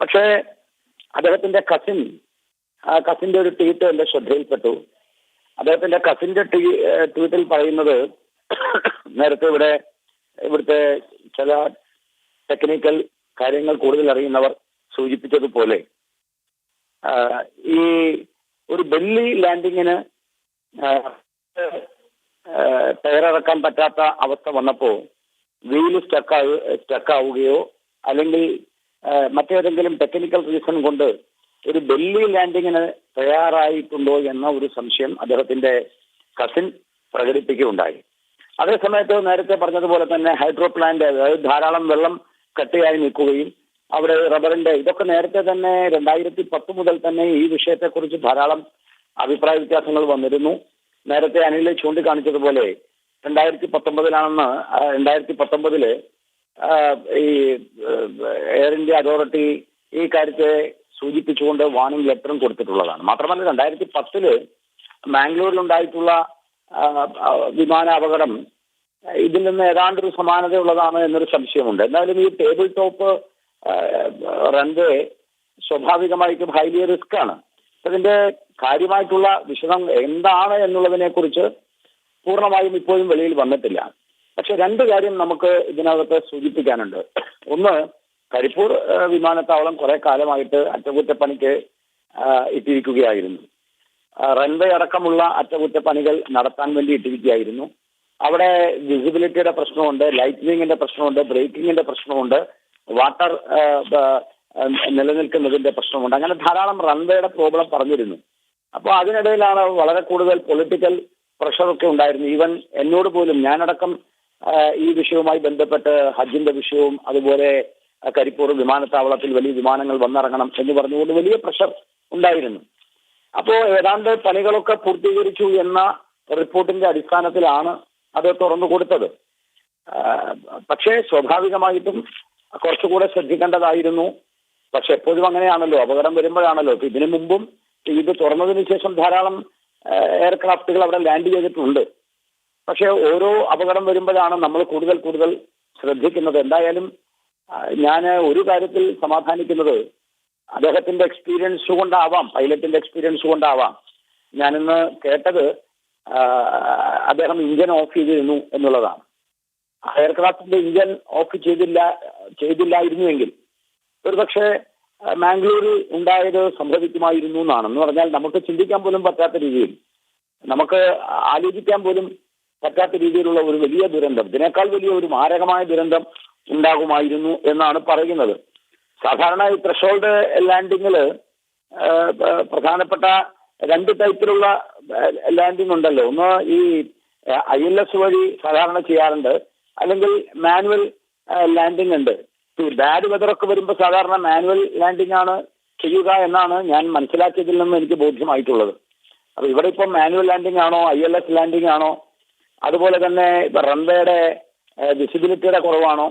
പക്ഷേ അദ്ദേഹത്തിന്റെ കസിന്റെ ഒരു ട്വീറ്റ് എന്റെ ശ്രദ്ധയിൽപ്പെട്ടു. അദ്ദേഹത്തിന്റെ കസിന്റെ ട്വീറ്റിൽ പറയുന്നത്, നേരത്തെ ഇവിടുത്തെ ചില ടെക്നിക്കൽ കാര്യങ്ങൾ കൂടുതൽ അറിയുന്നവർ സൂചിപ്പിച്ചതുപോലെ ഈ ഒരു ബെല്ലി ലാൻഡിങ്ങിന് ടയറിറക്കാൻ പറ്റാത്ത അവസ്ഥ വന്നപ്പോൾ വീല് സ്റ്റക്കാവുകയോ അല്ലെങ്കിൽ മറ്റേതെങ്കിലും ടെക്നിക്കൽ റീസൺ കൊണ്ട് ഒരു ബെല്ലി ലാൻഡിങ്ങിന് തയ്യാറായിട്ടുണ്ടോ എന്ന ഒരു സംശയം അദ്ദേഹത്തിന്റെ കസിൻ പ്രകടിപ്പിക്കുകയുണ്ടായി. അതേസമയത്ത് നേരത്തെ പറഞ്ഞതുപോലെ തന്നെ ഹൈഡ്രോ പ്ലാന്റ്, അതായത് ധാരാളം വെള്ളം കട്ടിയായി നിൽക്കുകയും അവിടെ റബ്ബറിന്റെ ഇതൊക്കെ നേരത്തെ തന്നെ 2010 മുതൽ തന്നെ ഈ വിഷയത്തെക്കുറിച്ച് ധാരാളം അഭിപ്രായ വ്യത്യാസങ്ങൾ വന്നിരുന്നു. നേരത്തെ അനിൽ ചൂണ്ടിക്കാണിച്ചതുപോലെ 2019 ഈ എയർ ഇന്ത്യ അതോറിറ്റി ഈ കാര്യത്തെ സൂചിപ്പിച്ചുകൊണ്ട് വാർണിംഗ് ലെറ്ററും കൊടുത്തിട്ടുള്ളതാണ്. മാത്രമല്ല 2010 മാംഗ്ലൂരിലുണ്ടായിട്ടുള്ള വിമാന അപകടം ഇതിൽ നിന്ന് ഏതാണ്ടൊരു സമാനതയുള്ളതാണ് എന്നൊരു സംശയമുണ്ട്. എന്നാലും ഈ ടേബിൾ ടോപ്പ് റൺവേ സ്വാഭാവികമായിട്ടും ഹൈലി റിസ്ക് ആണ്. അതിന്റെ കാര്യമായിട്ടുള്ള വിശദം എന്താണ് എന്നുള്ളതിനെ കുറിച്ച് പൂർണ്ണമായും ഇപ്പോഴും വെളിയിൽ വന്നിട്ടില്ല. പക്ഷെ 2 കാര്യം നമുക്ക് ഇതിനകത്ത് സൂചിപ്പിക്കാനുണ്ട്. ഒന്ന്, കരിപ്പൂർ വിമാനത്താവളം കുറെ കാലമായിട്ട് അറ്റകുറ്റപ്പണിക്ക് ഇട്ടിരിക്കുകയായിരുന്നു. റൺവേ അടക്കമുള്ള അറ്റകുറ്റപ്പണികൾ നടത്താൻ വേണ്ടി ഇട്ടിരിക്കുകയായിരുന്നു. അവിടെ വിസിബിലിറ്റിയുടെ പ്രശ്നമുണ്ട്, ലൈറ്റ്നിങ്ങിന്റെ പ്രശ്നമുണ്ട്, ബ്രേക്കിങ്ങിന്റെ പ്രശ്നമുണ്ട്, വാട്ടർ നിലനിൽക്കുന്നതിന്റെ പ്രശ്നമുണ്ട്. അങ്ങനെ ധാരാളം റൺവേയുടെ പ്രോബ്ലം പറഞ്ഞിരുന്നു. അപ്പോൾ അതിനിടയിലാണ് വളരെ കൂടുതൽ പൊളിറ്റിക്കൽ പ്രഷറൊക്കെ ഉണ്ടായിരുന്നു. ഈവൻ എന്നോട് പോലും, ഞാനടക്കം ഈ വിഷയവുമായി ബന്ധപ്പെട്ട് ഹജ്ജിന്റെ വിഷയവും അതുപോലെ കരിപ്പൂർ വിമാനത്താവളത്തിൽ വലിയ വിമാനങ്ങൾ വന്നിറങ്ങണം എന്ന് പറഞ്ഞുകൊണ്ട് വലിയ പ്രഷർ ഉണ്ടായിരുന്നു. അപ്പോൾ ഏതാണ്ട് പണികളൊക്കെ പൂർത്തീകരിച്ചു എന്ന റിപ്പോർട്ടിന്റെ അടിസ്ഥാനത്തിലാണ് അത് തുറന്നു കൊടുത്തത്. പക്ഷേ സ്വാഭാവികമായിട്ടും കുറച്ചുകൂടെ ശ്രദ്ധിക്കേണ്ടതായിരുന്നു. പക്ഷെ എപ്പോഴും അങ്ങനെയാണല്ലോ, അപകടം വരുമ്പോഴാണല്ലോ. ഇതിനു മുമ്പും ഇത് തുറന്നതിന് ശേഷം ധാരാളം എയർക്രാഫ്റ്റുകൾ അവിടെ ലാൻഡ് ചെയ്തിട്ടുണ്ട്. പക്ഷെ ഓരോ അപകടം വരുമ്പോഴാണ് നമ്മൾ കൂടുതൽ ശ്രദ്ധിക്കുന്നത്. എന്തായാലും ഞാൻ ഒരു കാര്യത്തിൽ സമാധാനിക്കുന്നത്, അദ്ദേഹത്തിന്റെ എക്സ്പീരിയൻസ് കൊണ്ടാവാം, പൈലറ്റിന്റെ എക്സ്പീരിയൻസ് കൊണ്ടാവാം, ഞാനിന്ന് കേട്ടത് അദ്ദേഹം ഇഞ്ചൻ ഓഫ് ചെയ്തിരുന്നു എന്നുള്ളതാണ്. എയർക്രാഫ്റ്റിന്റെ ഇഞ്ചൻ ഓഫ് ചെയ്തില്ലായിരുന്നുവെങ്കിൽ ഒരുപക്ഷെ മാംഗ്ലൂരിൽ ഉണ്ടായത് സംഭവിക്കുമായിരുന്നു എന്നാണ്. എന്ന് പറഞ്ഞാൽ നമുക്ക് ചിന്തിക്കാൻ പോലും പറ്റാത്ത രീതിയിൽ, നമുക്ക് ആലോചിക്കാൻ പോലും പറ്റാത്ത രീതിയിലുള്ള ഒരു വലിയ ദുരന്തം, ഇതിനേക്കാൾ വലിയ ഒരു മാരകമായ ദുരന്തം ഉണ്ടാകുമായിരുന്നു എന്നാണ് പറയുന്നത്. സാധാരണ ഈ ത്രെഷോൾഡ് ലാൻഡിങ്ങിൽ പ്രധാനപ്പെട്ട 2 ടൈപ്പിലുള്ള ലാൻഡിംഗ് ഉണ്ടല്ലോ. ഒന്ന് ഈ ILS വഴി സാധാരണ ചെയ്യാറുണ്ട്, അല്ലെങ്കിൽ മാനുവൽ ലാൻഡിംഗ് ഉണ്ട്. ബാഡ് വെതറൊക്കെ വരുമ്പോൾ സാധാരണ മാനുവൽ ലാൻഡിംഗ് ആണ് ചെയ്യുക എന്നാണ് ഞാൻ മനസ്സിലാക്കിയതിൽ നിന്ന് എനിക്ക് ബോധ്യമായിട്ടുള്ളത്. അപ്പൊ ഇവിടെ ഇപ്പം മാനുവൽ ലാൻഡിംഗ് ആണോ ILS ലാൻഡിംഗ് ആണോ, അതുപോലെ തന്നെ റൺവേയുടെ വിസിബിലിറ്റിയുടെ കുറവാണോ?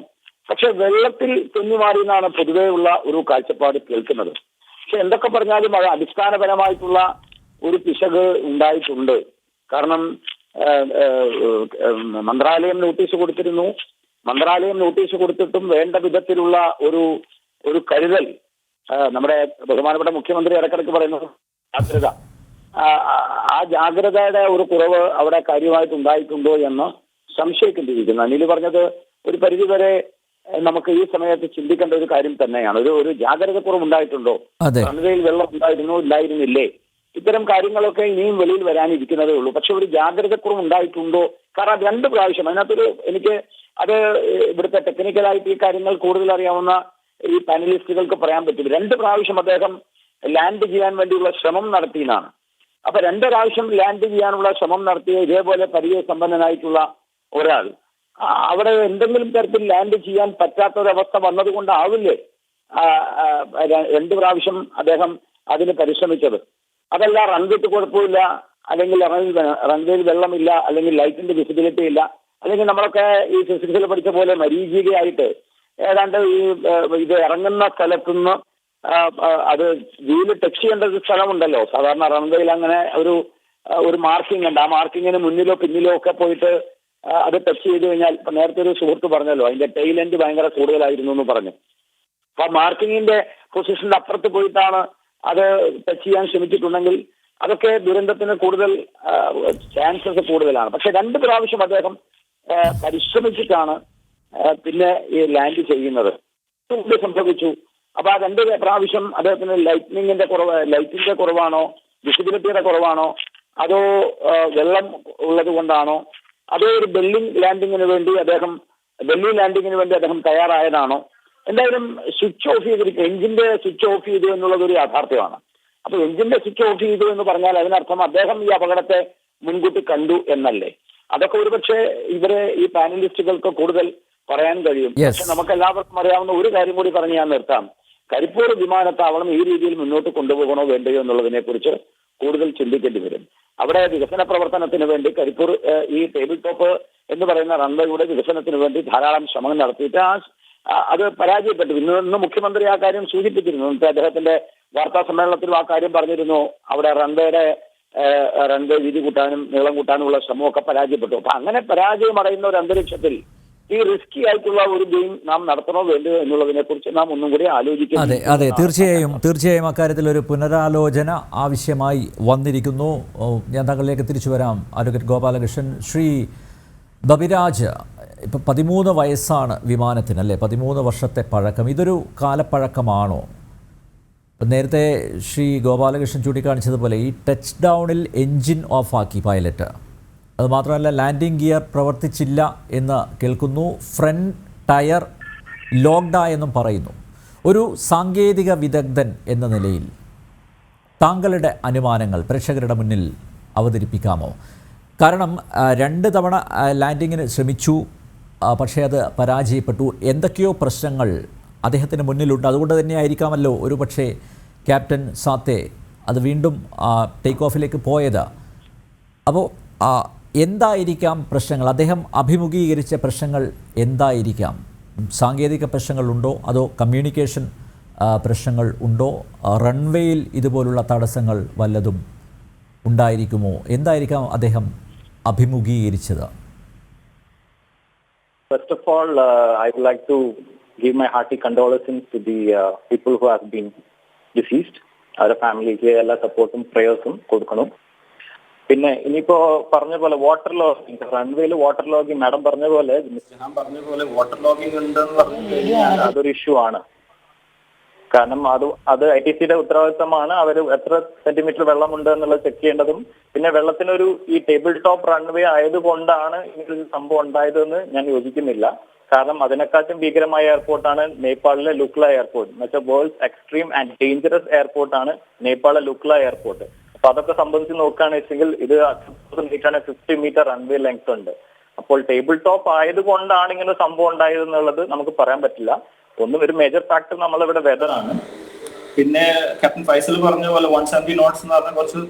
പക്ഷെ വെള്ളത്തിൽ തെന്നിമാറി എന്നാണ് പൊതുവേ ഉള്ള ഒരു കാഴ്ചപ്പാട് കേൾക്കുന്നത്. പക്ഷെ എന്തൊക്കെ പറഞ്ഞാലും അത് അടിസ്ഥാനപരമായിട്ടുള്ള ഒരു പിശക് ഉണ്ടായിട്ടുണ്ട്. കാരണം മന്ത്രാലയം നോട്ടീസ് കൊടുത്തിരുന്നു. മന്ത്രാലയം നോട്ടീസ് കൊടുത്തിട്ടും വേണ്ട വിധത്തിലുള്ള ഒരു കരുതൽ നമ്മുടെ ബഹുമാനപ്പെട്ട മുഖ്യമന്ത്രി ഇടക്കിടക്ക് പറയുന്നു ജാഗ്രത. ആ ജാഗ്രതയുടെ ഒരു കുറവ് അവിടെ കാര്യമായിട്ട് ഉണ്ടായിട്ടുണ്ടോ എന്ന് സംശയിക്കേണ്ടിയിരിക്കുന്നു. അനിൽ പറഞ്ഞത് ഒരു പരിധിവരെ നമുക്ക് ഈ സമയത്ത് ചിന്തിക്കേണ്ട ഒരു കാര്യം തന്നെയാണ്. ഒരു ജാഗ്രത കുറവ് ഉണ്ടായിട്ടുണ്ടോ? റൺവേയിൽ വെള്ളം ഇല്ലായിരുന്നില്ലേ? ഇത്തരം കാര്യങ്ങളൊക്കെ ഇനിയും വെളിയിൽ വരാനിരിക്കുന്നതേ ഉള്ളൂ. പക്ഷെ ഒരു ജാഗ്രത കുറവ് ഉണ്ടായിട്ടുണ്ടോ? കാരണം 2 പ്രാവശ്യം അതിനകത്തൊരു എനിക്ക് അത് ഇവിടുത്തെ ടെക്നിക്കലായിട്ട് ഈ കാര്യങ്ങൾ കൂടുതൽ അറിയാവുന്ന ഈ പാനലിസ്റ്റുകൾക്ക് പറയാൻ പറ്റും. 2 പ്രാവശ്യം അദ്ദേഹം ലാൻഡ് ചെയ്യാൻ വേണ്ടിയുള്ള ശ്രമം നടത്തിയെന്നാണ്. അപ്പൊ 2 പ്രാവശ്യം ലാൻഡ് ചെയ്യാനുള്ള ശ്രമം നടത്തിയ ഇതേപോലെ പരിചയസമ്പന്നനായിട്ടുള്ള ഒരാൾ അവിടെ എന്തെങ്കിലും തരത്തിൽ ലാൻഡ് ചെയ്യാൻ പറ്റാത്തൊരവസ്ഥ വന്നതുകൊണ്ടാവില്ലേ 2 പ്രാവശ്യം അദ്ദേഹം അതിന് പരിശ്രമിച്ചത്? അതല്ല റൺവേക്ക് കുഴപ്പമില്ല, അല്ലെങ്കിൽ റൺവേയിൽ വെള്ളമില്ല, അല്ലെങ്കിൽ ലൈറ്റിന്റെ വിസിബിലിറ്റി ഇല്ല, അല്ലെങ്കിൽ നമ്മളൊക്കെ ഈ ഫിസിക്സിൽ പഠിച്ച പോലെ മരീചികയായിട്ട് ഏതാണ്ട് ഈ ഇത് ഇറങ്ങുന്ന സ്ഥലത്തുനിന്ന് അത് വീല് ടച്ച് ചെയ്യേണ്ട ഒരു സ്ഥലമുണ്ടല്ലോ. സാധാരണ റൺവേയിൽ അങ്ങനെ ഒരു മാർക്കിംഗ് ഉണ്ട്. ആ മാർക്കിങ്ങിന് മുന്നിലോ പിന്നിലോ ഒക്കെ പോയിട്ട് അത് ടച്ച് ചെയ്ത് കഴിഞ്ഞാൽ, ഇപ്പൊ നേരത്തെ ഒരു സുഹൃത്ത് പറഞ്ഞല്ലോ അതിന്റെ ടെയിൽ എൻഡ് ഭയങ്കര കൂടുതലായിരുന്നു എന്ന് പറഞ്ഞു. അപ്പൊ മാർക്കിങ്ങിന്റെ പൊസിഷന്റെ അപ്പുറത്ത് പോയിട്ടാണ് അത് ടച്ച് ചെയ്യാൻ ശ്രമിച്ചിട്ടുണ്ടെങ്കിൽ അതൊക്കെ ദുരന്തത്തിന് കൂടുതൽ ചാൻസസ് കൂടുതലാണ്. പക്ഷെ 2 പ്രാവശ്യം അദ്ദേഹം പരിശ്രമിച്ചിട്ടാണ് പിന്നെ ഈ ലാൻഡ് ചെയ്യുന്നത്. സംഭവിച്ചു. അപ്പൊ ആ 2 പ്രാവശ്യം അദ്ദേഹത്തിന് ലൈറ്റിന്റെ കുറവാണോ, വിസിബിലിറ്റിയുടെ കുറവാണോ, അതോ വെള്ളം ഉള്ളത് കൊണ്ടാണോ, അതോ ഒരു ബെല്ലി ലാൻഡിങ്ങിന് വേണ്ടി അദ്ദേഹം തയ്യാറായതാണോ? എന്തായാലും സ്വിച്ച് ഓഫ് ചെയ്തിരിക്കും. എഞ്ചിന്റെ സ്വിച്ച് ഓഫ് ചെയ്തു എന്നുള്ളത് ഒരു യാഥാർത്ഥ്യമാണ്. അപ്പൊ എഞ്ചിന്റെ സ്വിച്ച് ഓഫ് ചെയ്തു എന്ന് പറഞ്ഞാൽ അതിനർത്ഥം അദ്ദേഹം ഈ അപകടത്തെ മുൻകൂട്ടി കണ്ടു എന്നല്ലേ? അതൊക്കെ ഒരുപക്ഷെ ഈ പാനലിസ്റ്റുകൾക്ക് കൂടുതൽ പറയാൻ കഴിയും. പക്ഷെ നമുക്ക് എല്ലാവർക്കും അറിയാവുന്ന ഒരു കാര്യം കൂടി പറഞ്ഞ് ഞാൻ നിർത്താം. കരിപ്പൂർ വിമാനത്താവളം ഈ രീതിയിൽ മുന്നോട്ട് കൊണ്ടുപോകണോ വേണ്ടയോ എന്നുള്ളതിനെ കുറിച്ച് കൂടുതൽ ചിന്തിക്കേണ്ടി വരും. അവിടെ വികസന പ്രവർത്തനത്തിന് വേണ്ടി കരിപ്പൂർ ഈ ടേബിൾ ടോപ്പ് എന്ന് പറയുന്ന റൺവേയുടെ വികസനത്തിന് വേണ്ടി ധാരാളം ശ്രമങ്ങൾ നടത്തിയിട്ട് അത് പരാജയപ്പെട്ടു. ഇന്ന് മുഖ്യമന്ത്രി ആ കാര്യം സൂചിപ്പിച്ചിരുന്നു. അദ്ദേഹത്തിന്റെ വാർത്താ സമ്മേളനത്തിലും ആ കാര്യം പറഞ്ഞിരുന്നു. അവിടെ റൺവേ വീതി കൂട്ടാനും നീളം കൂട്ടാനുമുള്ള ശ്രമമൊക്കെ പരാജയപ്പെട്ടു. അപ്പൊ അങ്ങനെ പരാജയമടയുന്ന ഒരു അന്തരീക്ഷത്തിൽ ഈ റിസ്കി ആയിട്ടുള്ള ഒരു ഗെയിം നാം നടത്തണോ വേണ്ടയോ എന്നുള്ളതിനെ കുറിച്ച് നാം ഒന്നും കൂടി ആലോചിക്കണം. അതെ, തീർച്ചയായും അക്കാര്യത്തിൽ ഒരു പുനരാലോചന ആവശ്യമായി വന്നിരിക്കുന്നു. ഞാൻ താങ്കളിലേക്ക് തിരിച്ചു വരാം. അഡ്വക്കേറ്റ് ഗോപാലകൃഷ്ണൻ, ശ്രീ ബബിരാജ്, ഇപ്പം 13 വയസ്സാണ് വിമാനത്തിന്, അല്ലേ? 13 വർഷത്തെ പഴക്കം. ഇതൊരു കാലപ്പഴക്കമാണോ? നേരത്തെ ശ്രീ ഗോപാലകൃഷ്ണൻ ചൂണ്ടിക്കാണിച്ചതുപോലെ ഈ ടച്ച് ഡൗണിൽ എൻജിൻ ഓഫാക്കി പൈലറ്റ്. അതുമാത്രമല്ല, ലാൻഡിംഗ് ഗിയർ പ്രവർത്തിച്ചില്ല എന്ന് കേൾക്കുന്നു. ഫ്രണ്ട് ടയർ ലോക്ക്ഡായെന്നും പറയുന്നു. ഒരു സാങ്കേതിക വിദഗ്ധൻ എന്ന നിലയിൽ താങ്കളുടെ അനുമാനങ്ങൾ പ്രേക്ഷകരുടെ മുന്നിൽ അവതരിപ്പിക്കാമോ? കാരണം 2 തവണ ലാൻഡിങ്ങിന് ശ്രമിച്ചു, പക്ഷേ അത് പരാജയപ്പെട്ടു. എന്തൊക്കെയോ പ്രശ്നങ്ങൾ അദ്ദേഹത്തിന് മുന്നിലുണ്ട്. അതുകൊണ്ട് തന്നെ ആയിരിക്കാമല്ലോ ഒരു പക്ഷേ ക്യാപ്റ്റൻ സാത്തെ അത് വീണ്ടും ടേക്ക് ഓഫിലേക്ക് പോയത്. അപ്പോൾ എന്തായിരിക്കാം പ്രശ്നങ്ങൾ? അദ്ദേഹം അഭിമുഖീകരിച്ച പ്രശ്നങ്ങൾ എന്തായിരിക്കാം? സാങ്കേതിക പ്രശ്നങ്ങളുണ്ടോ, അതോ കമ്മ്യൂണിക്കേഷൻ പ്രശ്നങ്ങൾ ഉണ്ടോ? റൺവേയിൽ ഇതുപോലുള്ള തടസ്സങ്ങൾ വല്ലതും ഉണ്ടായിരിക്കുമോ? എന്തായിരിക്കാം അദ്ദേഹം അഭിമുഖീകരിച്ചത്? First of all, I would like to give my hearty condolences to the people who have been deceased. അവരുടെ ഫാമിലിക്ക് എല്ലാ സപ്പോർട്ടും പ്രേയേഴ്സും കൊടുക്കണം. പിന്നെ ഇനിയിപ്പോ പറഞ്ഞ പോലെ വാട്ടർ ലോഗിങ്, റൺവേയിൽ വാട്ടർ ലോഗിങ്, മാഡം പറഞ്ഞ പോലെ വാട്ടർ ലോഗിങ് ഉണ്ടെന്ന് പറഞ്ഞു കഴിഞ്ഞാൽ അതൊരു ഇഷ്യൂ ആണ്. കാരണം അത് ITCയുടെ ഉത്തരവാദിത്തമാണ്. അവർ എത്ര സെന്റിമീറ്റർ വെള്ളമുണ്ട് എന്നുള്ളത് ചെക്ക് ചെയ്യേണ്ടതും, പിന്നെ വെള്ളത്തിനൊരു ഈ ടേബിൾ ടോപ്പ് റൺവേ ആയതുകൊണ്ടാണ് ഇങ്ങനൊരു സംഭവം ഉണ്ടായതെന്ന് ഞാൻ യോജിക്കുന്നില്ല. കാരണം അതിനെക്കാട്ടും ഭീകരമായ എയർപോർട്ടാണ് നേപ്പാളിലെ ലുക്ല എയർപോർട്ട്. എന്നുവെച്ചാൽ വേൾഡ്സ് എക്സ്ട്രീം ആൻഡ് ഡേഞ്ചറസ് എയർപോർട്ടാണ് നേപ്പാളിലെ ലുക്ല എയർപോർട്ട്. അപ്പൊ അതൊക്കെ സംബന്ധിച്ച് നോക്കുകയാണെന്ന് വെച്ചെങ്കിൽ ഇത് 50 മീറ്റർ റൺവേ ലെങ്ത് ഉണ്ട്. അപ്പോൾ ടേബിൾ ടോപ്പ് ആയതുകൊണ്ടാണ് ഇങ്ങനെ സംഭവം ഉണ്ടായതെന്നുള്ളത് നമുക്ക് പറയാൻ പറ്റില്ല. ഒരു മേജർ ഫാക്ടർ നമ്മളിവിടെ വെതറാണ്. പിന്നെ ക്യാപ്റ്റൻ ഫൈസൽ പറഞ്ഞ പോലെ 170 നോട്ട്സ് എന്ന് പറഞ്ഞാൽ കുറച്ച്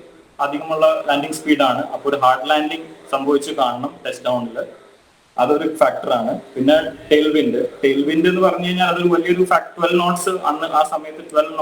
അധികമുള്ള ലാൻഡിംഗ് സ്പീഡാണ്. അപ്പോൾ ഒരു ഹാർഡ് ലാൻഡിംഗ് സംഭവിച്ചു കാണണം ടച്ച് ഡൗണിൽ. അതൊരു ഫാക്ടറാണ്. പിന്നെ ടെയിൽ വിൻഡ് എന്ന് പറഞ്ഞു കഴിഞ്ഞാൽ അതൊരു വലിയൊരു 12 നോട്ട്സ് അന്ന് ആ സമയത്ത് 12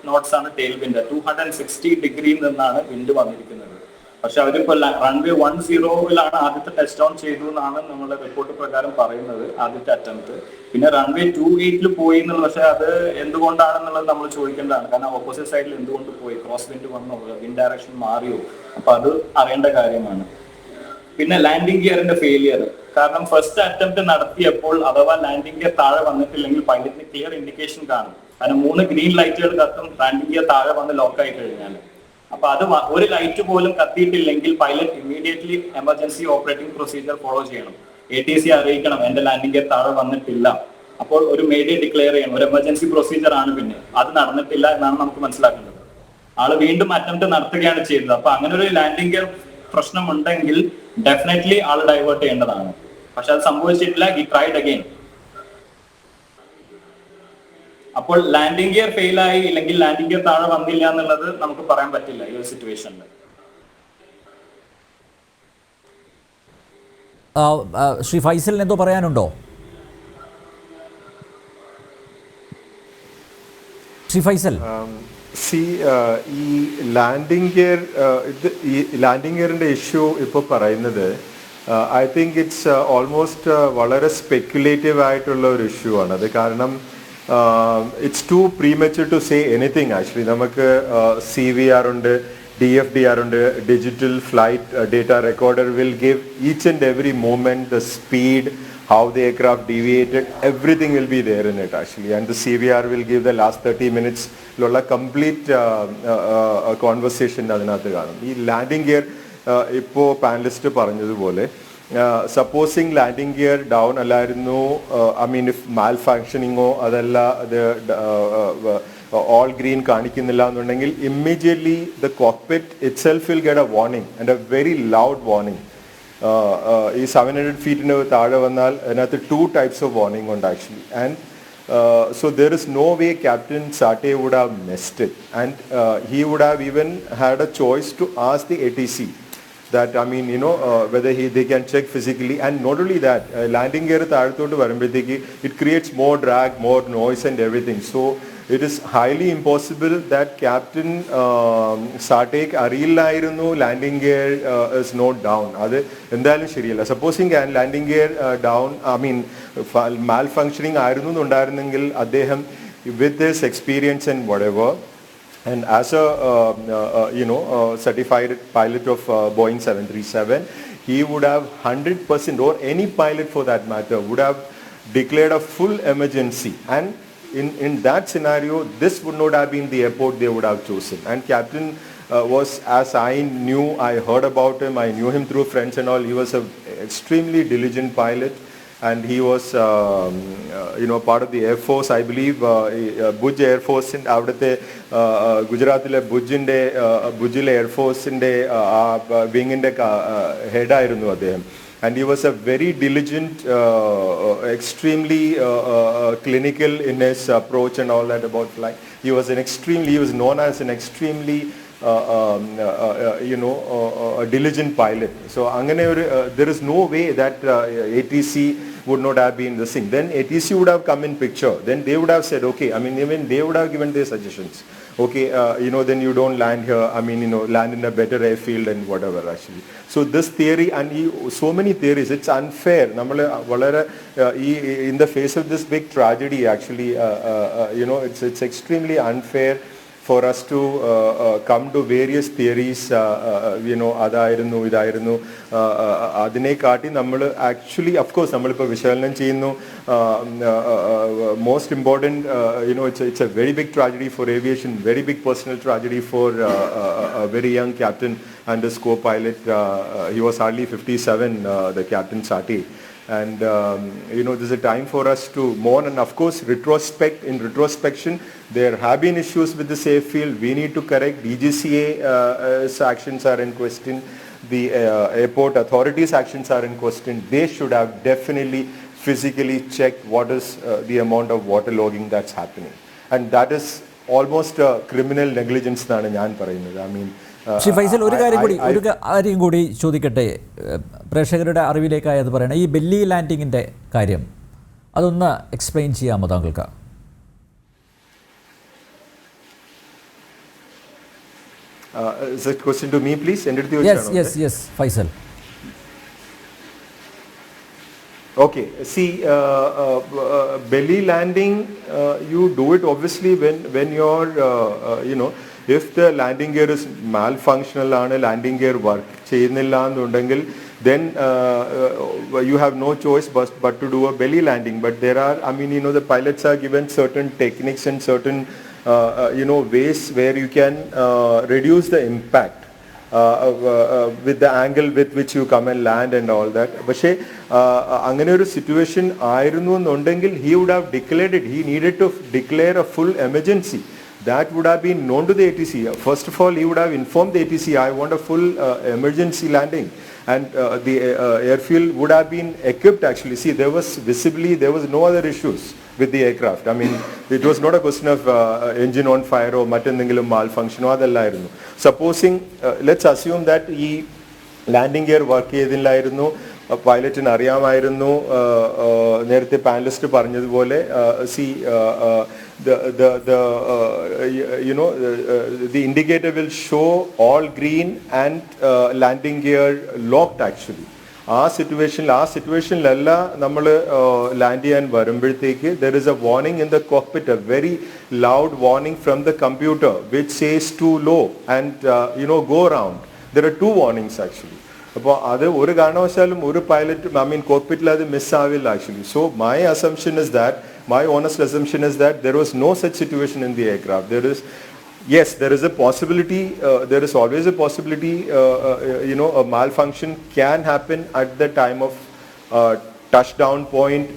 നോട്ട്സ് ആണ് ടെയിൽ വിൻഡ്. 260 ഡിഗ്രിയിൽ നിന്നാണ് വിൻഡ് വന്നിരിക്കുന്നത്. പക്ഷെ അവരിപ്പോ റൺവേ 10 ആദ്യത്തെ ടച്ച് ഡൗൺ ചെയ്തു എന്നാണ് നമ്മുടെ റിപ്പോർട്ട് പ്രകാരം പറയുന്നത്, ആദ്യത്തെ അറ്റംപ്റ്റ്. പിന്നെ റൺവേ 28 പോയി എന്നുള്ളത്, പക്ഷെ അത് എന്തുകൊണ്ടാണെന്നുള്ളത് നമ്മൾ ചോദിക്കേണ്ടതാണ്. കാരണം ഓപ്പോസിറ്റ് സൈഡിൽ എന്തുകൊണ്ട് പോയി, ക്രോസ് വിൻഡ് വന്നോ, വിൻഡ് ഡയറക്ഷൻ മാറിയോ, അപ്പൊ അത് അറിയേണ്ട കാര്യമാണ്. പിന്നെ ലാൻഡിംഗ് ഗിയറിന്റെ ഫെയിലിയർ. കാരണം ഫസ്റ്റ് അറ്റംപ്റ്റ് നടത്തിയപ്പോൾ അഥവാ ലാൻഡിംഗ് ഗിയർ താഴെ വന്നിട്ടില്ലെങ്കിൽ പൈലറ്റിന് ക്ലിയർ ഇൻഡിക്കേഷൻ കാണും. കാരണം 3 ഗ്രീൻ ലൈറ്റുകൾ കത്തും ലാൻഡിംഗ് ഗിയർ താഴെ വന്ന് ലോക്കായി കഴിഞ്ഞാൽ. അപ്പൊ അത് ഒരു ലൈറ്റ് പോലും കത്തിയിട്ടില്ലെങ്കിൽ pilot immediately emergency operating procedure follow ചെയ്യണം. ATC അറിയിക്കണം എന്റെ ലാൻഡിംഗ് ഗിയർ താഴെ വന്നിട്ടില്ല. അപ്പോൾ ഒരു മേഡേ ഡിക്ലെയർ ചെയ്യണം. ഒരു എമർജൻസി പ്രൊസീജിയർ ആണ്. പിന്നെ അത് നടന്നിട്ടില്ല എന്നാണ് നമുക്ക് മനസ്സിലാക്കേണ്ടത്. ആള് വീണ്ടും അറ്റംപ്റ്റ് നടത്തുകയാണ് ചെയ്തത്. അപ്പൊ അങ്ങനെ ഒരു ലാൻഡിംഗ് ഗിയർ പ്രശ്നമുണ്ടെങ്കിൽ ഡെഫിനറ്റ്ലി ആള് ഡൈവേർട്ട് ചെയ്യേണ്ടതാണ്. പക്ഷെ അത് സംഭവിച്ചിട്ടില്ല. He tried again. അപ്പോൾ ലാൻഡിംഗ് ഗിയർ ഫെയിലായി ഇല്ലെങ്കിൽ ലാൻഡിംഗ് ഗിയർ താഴെ വന്നില്ല എന്നുള്ളത് നമുക്ക് പറയാൻ പറ്റില്ല ഈ ഒരു സിറ്റുവേഷനിൽ. ശ്രീ ഫൈസലിന് എന്തോ പറയാനുണ്ടോ? ശ്രീ ഫൈസൽ, ഈ ലാൻഡിംഗ് ഗിയർ ഈ ലാൻഡിംഗ് ഗിയറിൻ്റെ ഇഷ്യൂ ഇപ്പോൾ പറയുന്നത് ഐ തിങ്ക് ഇറ്റ്സ് ഓൾമോസ്റ്റ് വളരെ സ്പെക്യുലേറ്റീവ് ആയിട്ടുള്ള ഒരു ഇഷ്യൂ ആണ് അത്. കാരണം it's too premature to say anything actually. നമുക്ക് CVR ഉണ്ട്, DFDR ഉണ്ട്, digital flight data recorder will give each and every moment, the speed, how the aircraft deviated, everything will be there in it actually, and the CVR will give the last 30 minutes lolla complete conversation adinathu kanum. Ee landing gear ippo panelist paranjadupole supposing landing gear down allayirunnu, I mean if malfunctioning o adalla all green കാണിക്കുന്നില്ല എന്നുണ്ടെങ്കിൽ immediately the cockpit itself will get a warning, and a very loud warning. ഈ 700 ഫീറ്റിന് താഴെ വന്നാൽ അതിനകത്ത് 2 types of warning ഉണ്ട് actually. And so there is no way Captain Sate would have missed it, and he would have even had a choice to ask the ATC that, I mean, you know, whether they can check physically. And not only that, landing gear താഴത്തോട്ട് വരുമ്പോഴത്തേക്ക് it creates more drag, more noise and everything. So it is highly impossible that Captain Satek അറിയില്ലായിരുന്നു landing gear is not down. അത് എന്തായാലും ശരിയല്ല. Supposing landing gear down, I mean malfunctioning ആയിരുന്നു എന്നുണ്ടായിരുന്നെങ്കിൽ അദ്ദേഹം with his experience and whatever, and as a certified pilot of Boeing 737, he would have 100%, or any pilot for that matter, would have declared a full emergency. And in that scenario, this would not have been the airport they would have chosen. And Captain was, as I heard about him, I knew him through friends and all. He was a extremely diligent pilot, and he was part of the Air Force, I believe, Bhuj Air Force in avudathe Gujaratile Bhujile Air Force inde wing inde head ayirunnu അദ്ദേഹം. And he was a very diligent, extremely clinical in his approach and all that about flying. He was known as an extremely a diligent pilot. So there is no way that ATC would not have been the thing. Then ATC would have come in picture. Then they would have said, okay, I mean, even they would have given their suggestions. Okay, then you don't land here. I mean, land in a better airfield and whatever actually. So this theory, and so many theories, it's unfair. In the face of this big tragedy, actually, it's extremely unfair for us to come to various theories, അതായിരുന്നു ഇതായിരുന്നു അതിനെക്കാട്ടി നമ്മൾ actually of course നമ്മളിപ്പോൾ വിശകലനം ചെയ്യുന്നു. Most important, it's a very big tragedy for aviation, very big personal tragedy for a very young captain and his co-pilot. He was hardly 57, the Captain Sati. And there's a time for us to mourn, and of course in retrospection there have been issues with the safe field. We need to correct. DGCA's actions are in question. The airport authorities' actions are in question. They should have definitely physically checked what is the amount of waterlogging that's happening, and that is almost a criminal negligence എന്നാണ് ഞാൻ പറയുന്നത്. I mean, Shri Faisal, ഒരു കാര്യം കൂടി ചോദിക്കട്ടെ, പ്രേക്ഷകരുടെ അറിവിലേക്കായി അത് പറയണം. ഈ ബെല്ലി ലാൻഡിങ്ങിൻ്റെ കാര്യം അതൊന്ന് എക്സ്പ്ലെയിൻ ചെയ്യാമോ താങ്കൾക്ക്? Is that question to me, please? Yes, Faisal. Okay, see, belly landing, you do it obviously when you're, if the landing gear is malfunctional, landing gear work ചെയ്യുന്നില്ല എന്നുണ്ടെങ്കിൽ, then you have no choice but to do a belly landing. But there are, I mean, the pilots are given certain techniques and certain, ways where you can reduce the impact with the angle with which you come and land and all that. പക്ഷേ അങ്ങനെ ഒരു situation ആയിരുന്നു എന്നുണ്ടെങ്കിൽ he would have declared it. He needed to declare a full emergency. that would have been known to the ATC. First of all, he would have informed the ATC, I want a full emergency landing. And the airfield would have been equipped actually. See, there was no other issues with the aircraft. I mean, it was not a question of engine on fire or mattendengilum malfunction or adallayirunnu. Supposing, let's assume that he landing gear work ചെയ്തില്ലായിരുന്നു, പൈലറ്റിന് അറിയാമായിരുന്നു, നേരത്തെ panellist പറഞ്ഞതുപോലെ the indicator will show all green and landing gear locked actually. ആ സിറ്റുവേഷനിലല്ല നമ്മൾ land ചെയ്യാൻ വരുമ്പോഴത്തേക്ക് there is a warning in the cockpit, a very loud warning from the computer which says too low and go around. There are two warnings actually. അപ്പോൾ അത് ഒരു കാരണവശാലും ഒരു pilot കോക്പിറ്റിൽ അത് മിസ്സാവില്ല actually. So my assumption is that, my honest assumption is that there was no such situation in the aircraft. There is a possibility, there is always a possibility, a malfunction can happen at the time of touchdown point,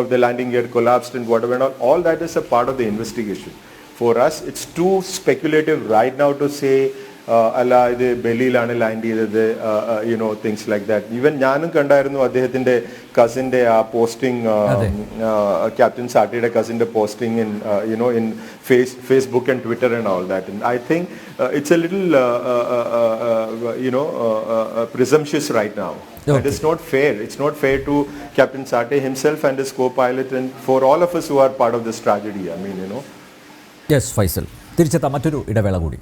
if the landing gear collapsed and whatever and all that is a part of the investigation. For us, it's too speculative right now to say, അല്ല ഇത് ബെല്ലിയിലാണ് land ചെയ്തത്, things like that. Even ഞാനും കണ്ടായിരുന്നു അദ്ദേഹത്തിന്റെ കസിന്റെ ആ posting, captain സാട്ടിയുടെ കസിന്റെ posting in Facebook and Twitter and all that. And I think it's a little presumptuous right now. Okay. And it's not fair. It's not fair to Captain Sate himself and his co-pilot and for all of us who are part of this tragedy. Yes, Faisal. തിരിച്ചെത്താം മറ്റൊരു ഇടവേള കൂടി.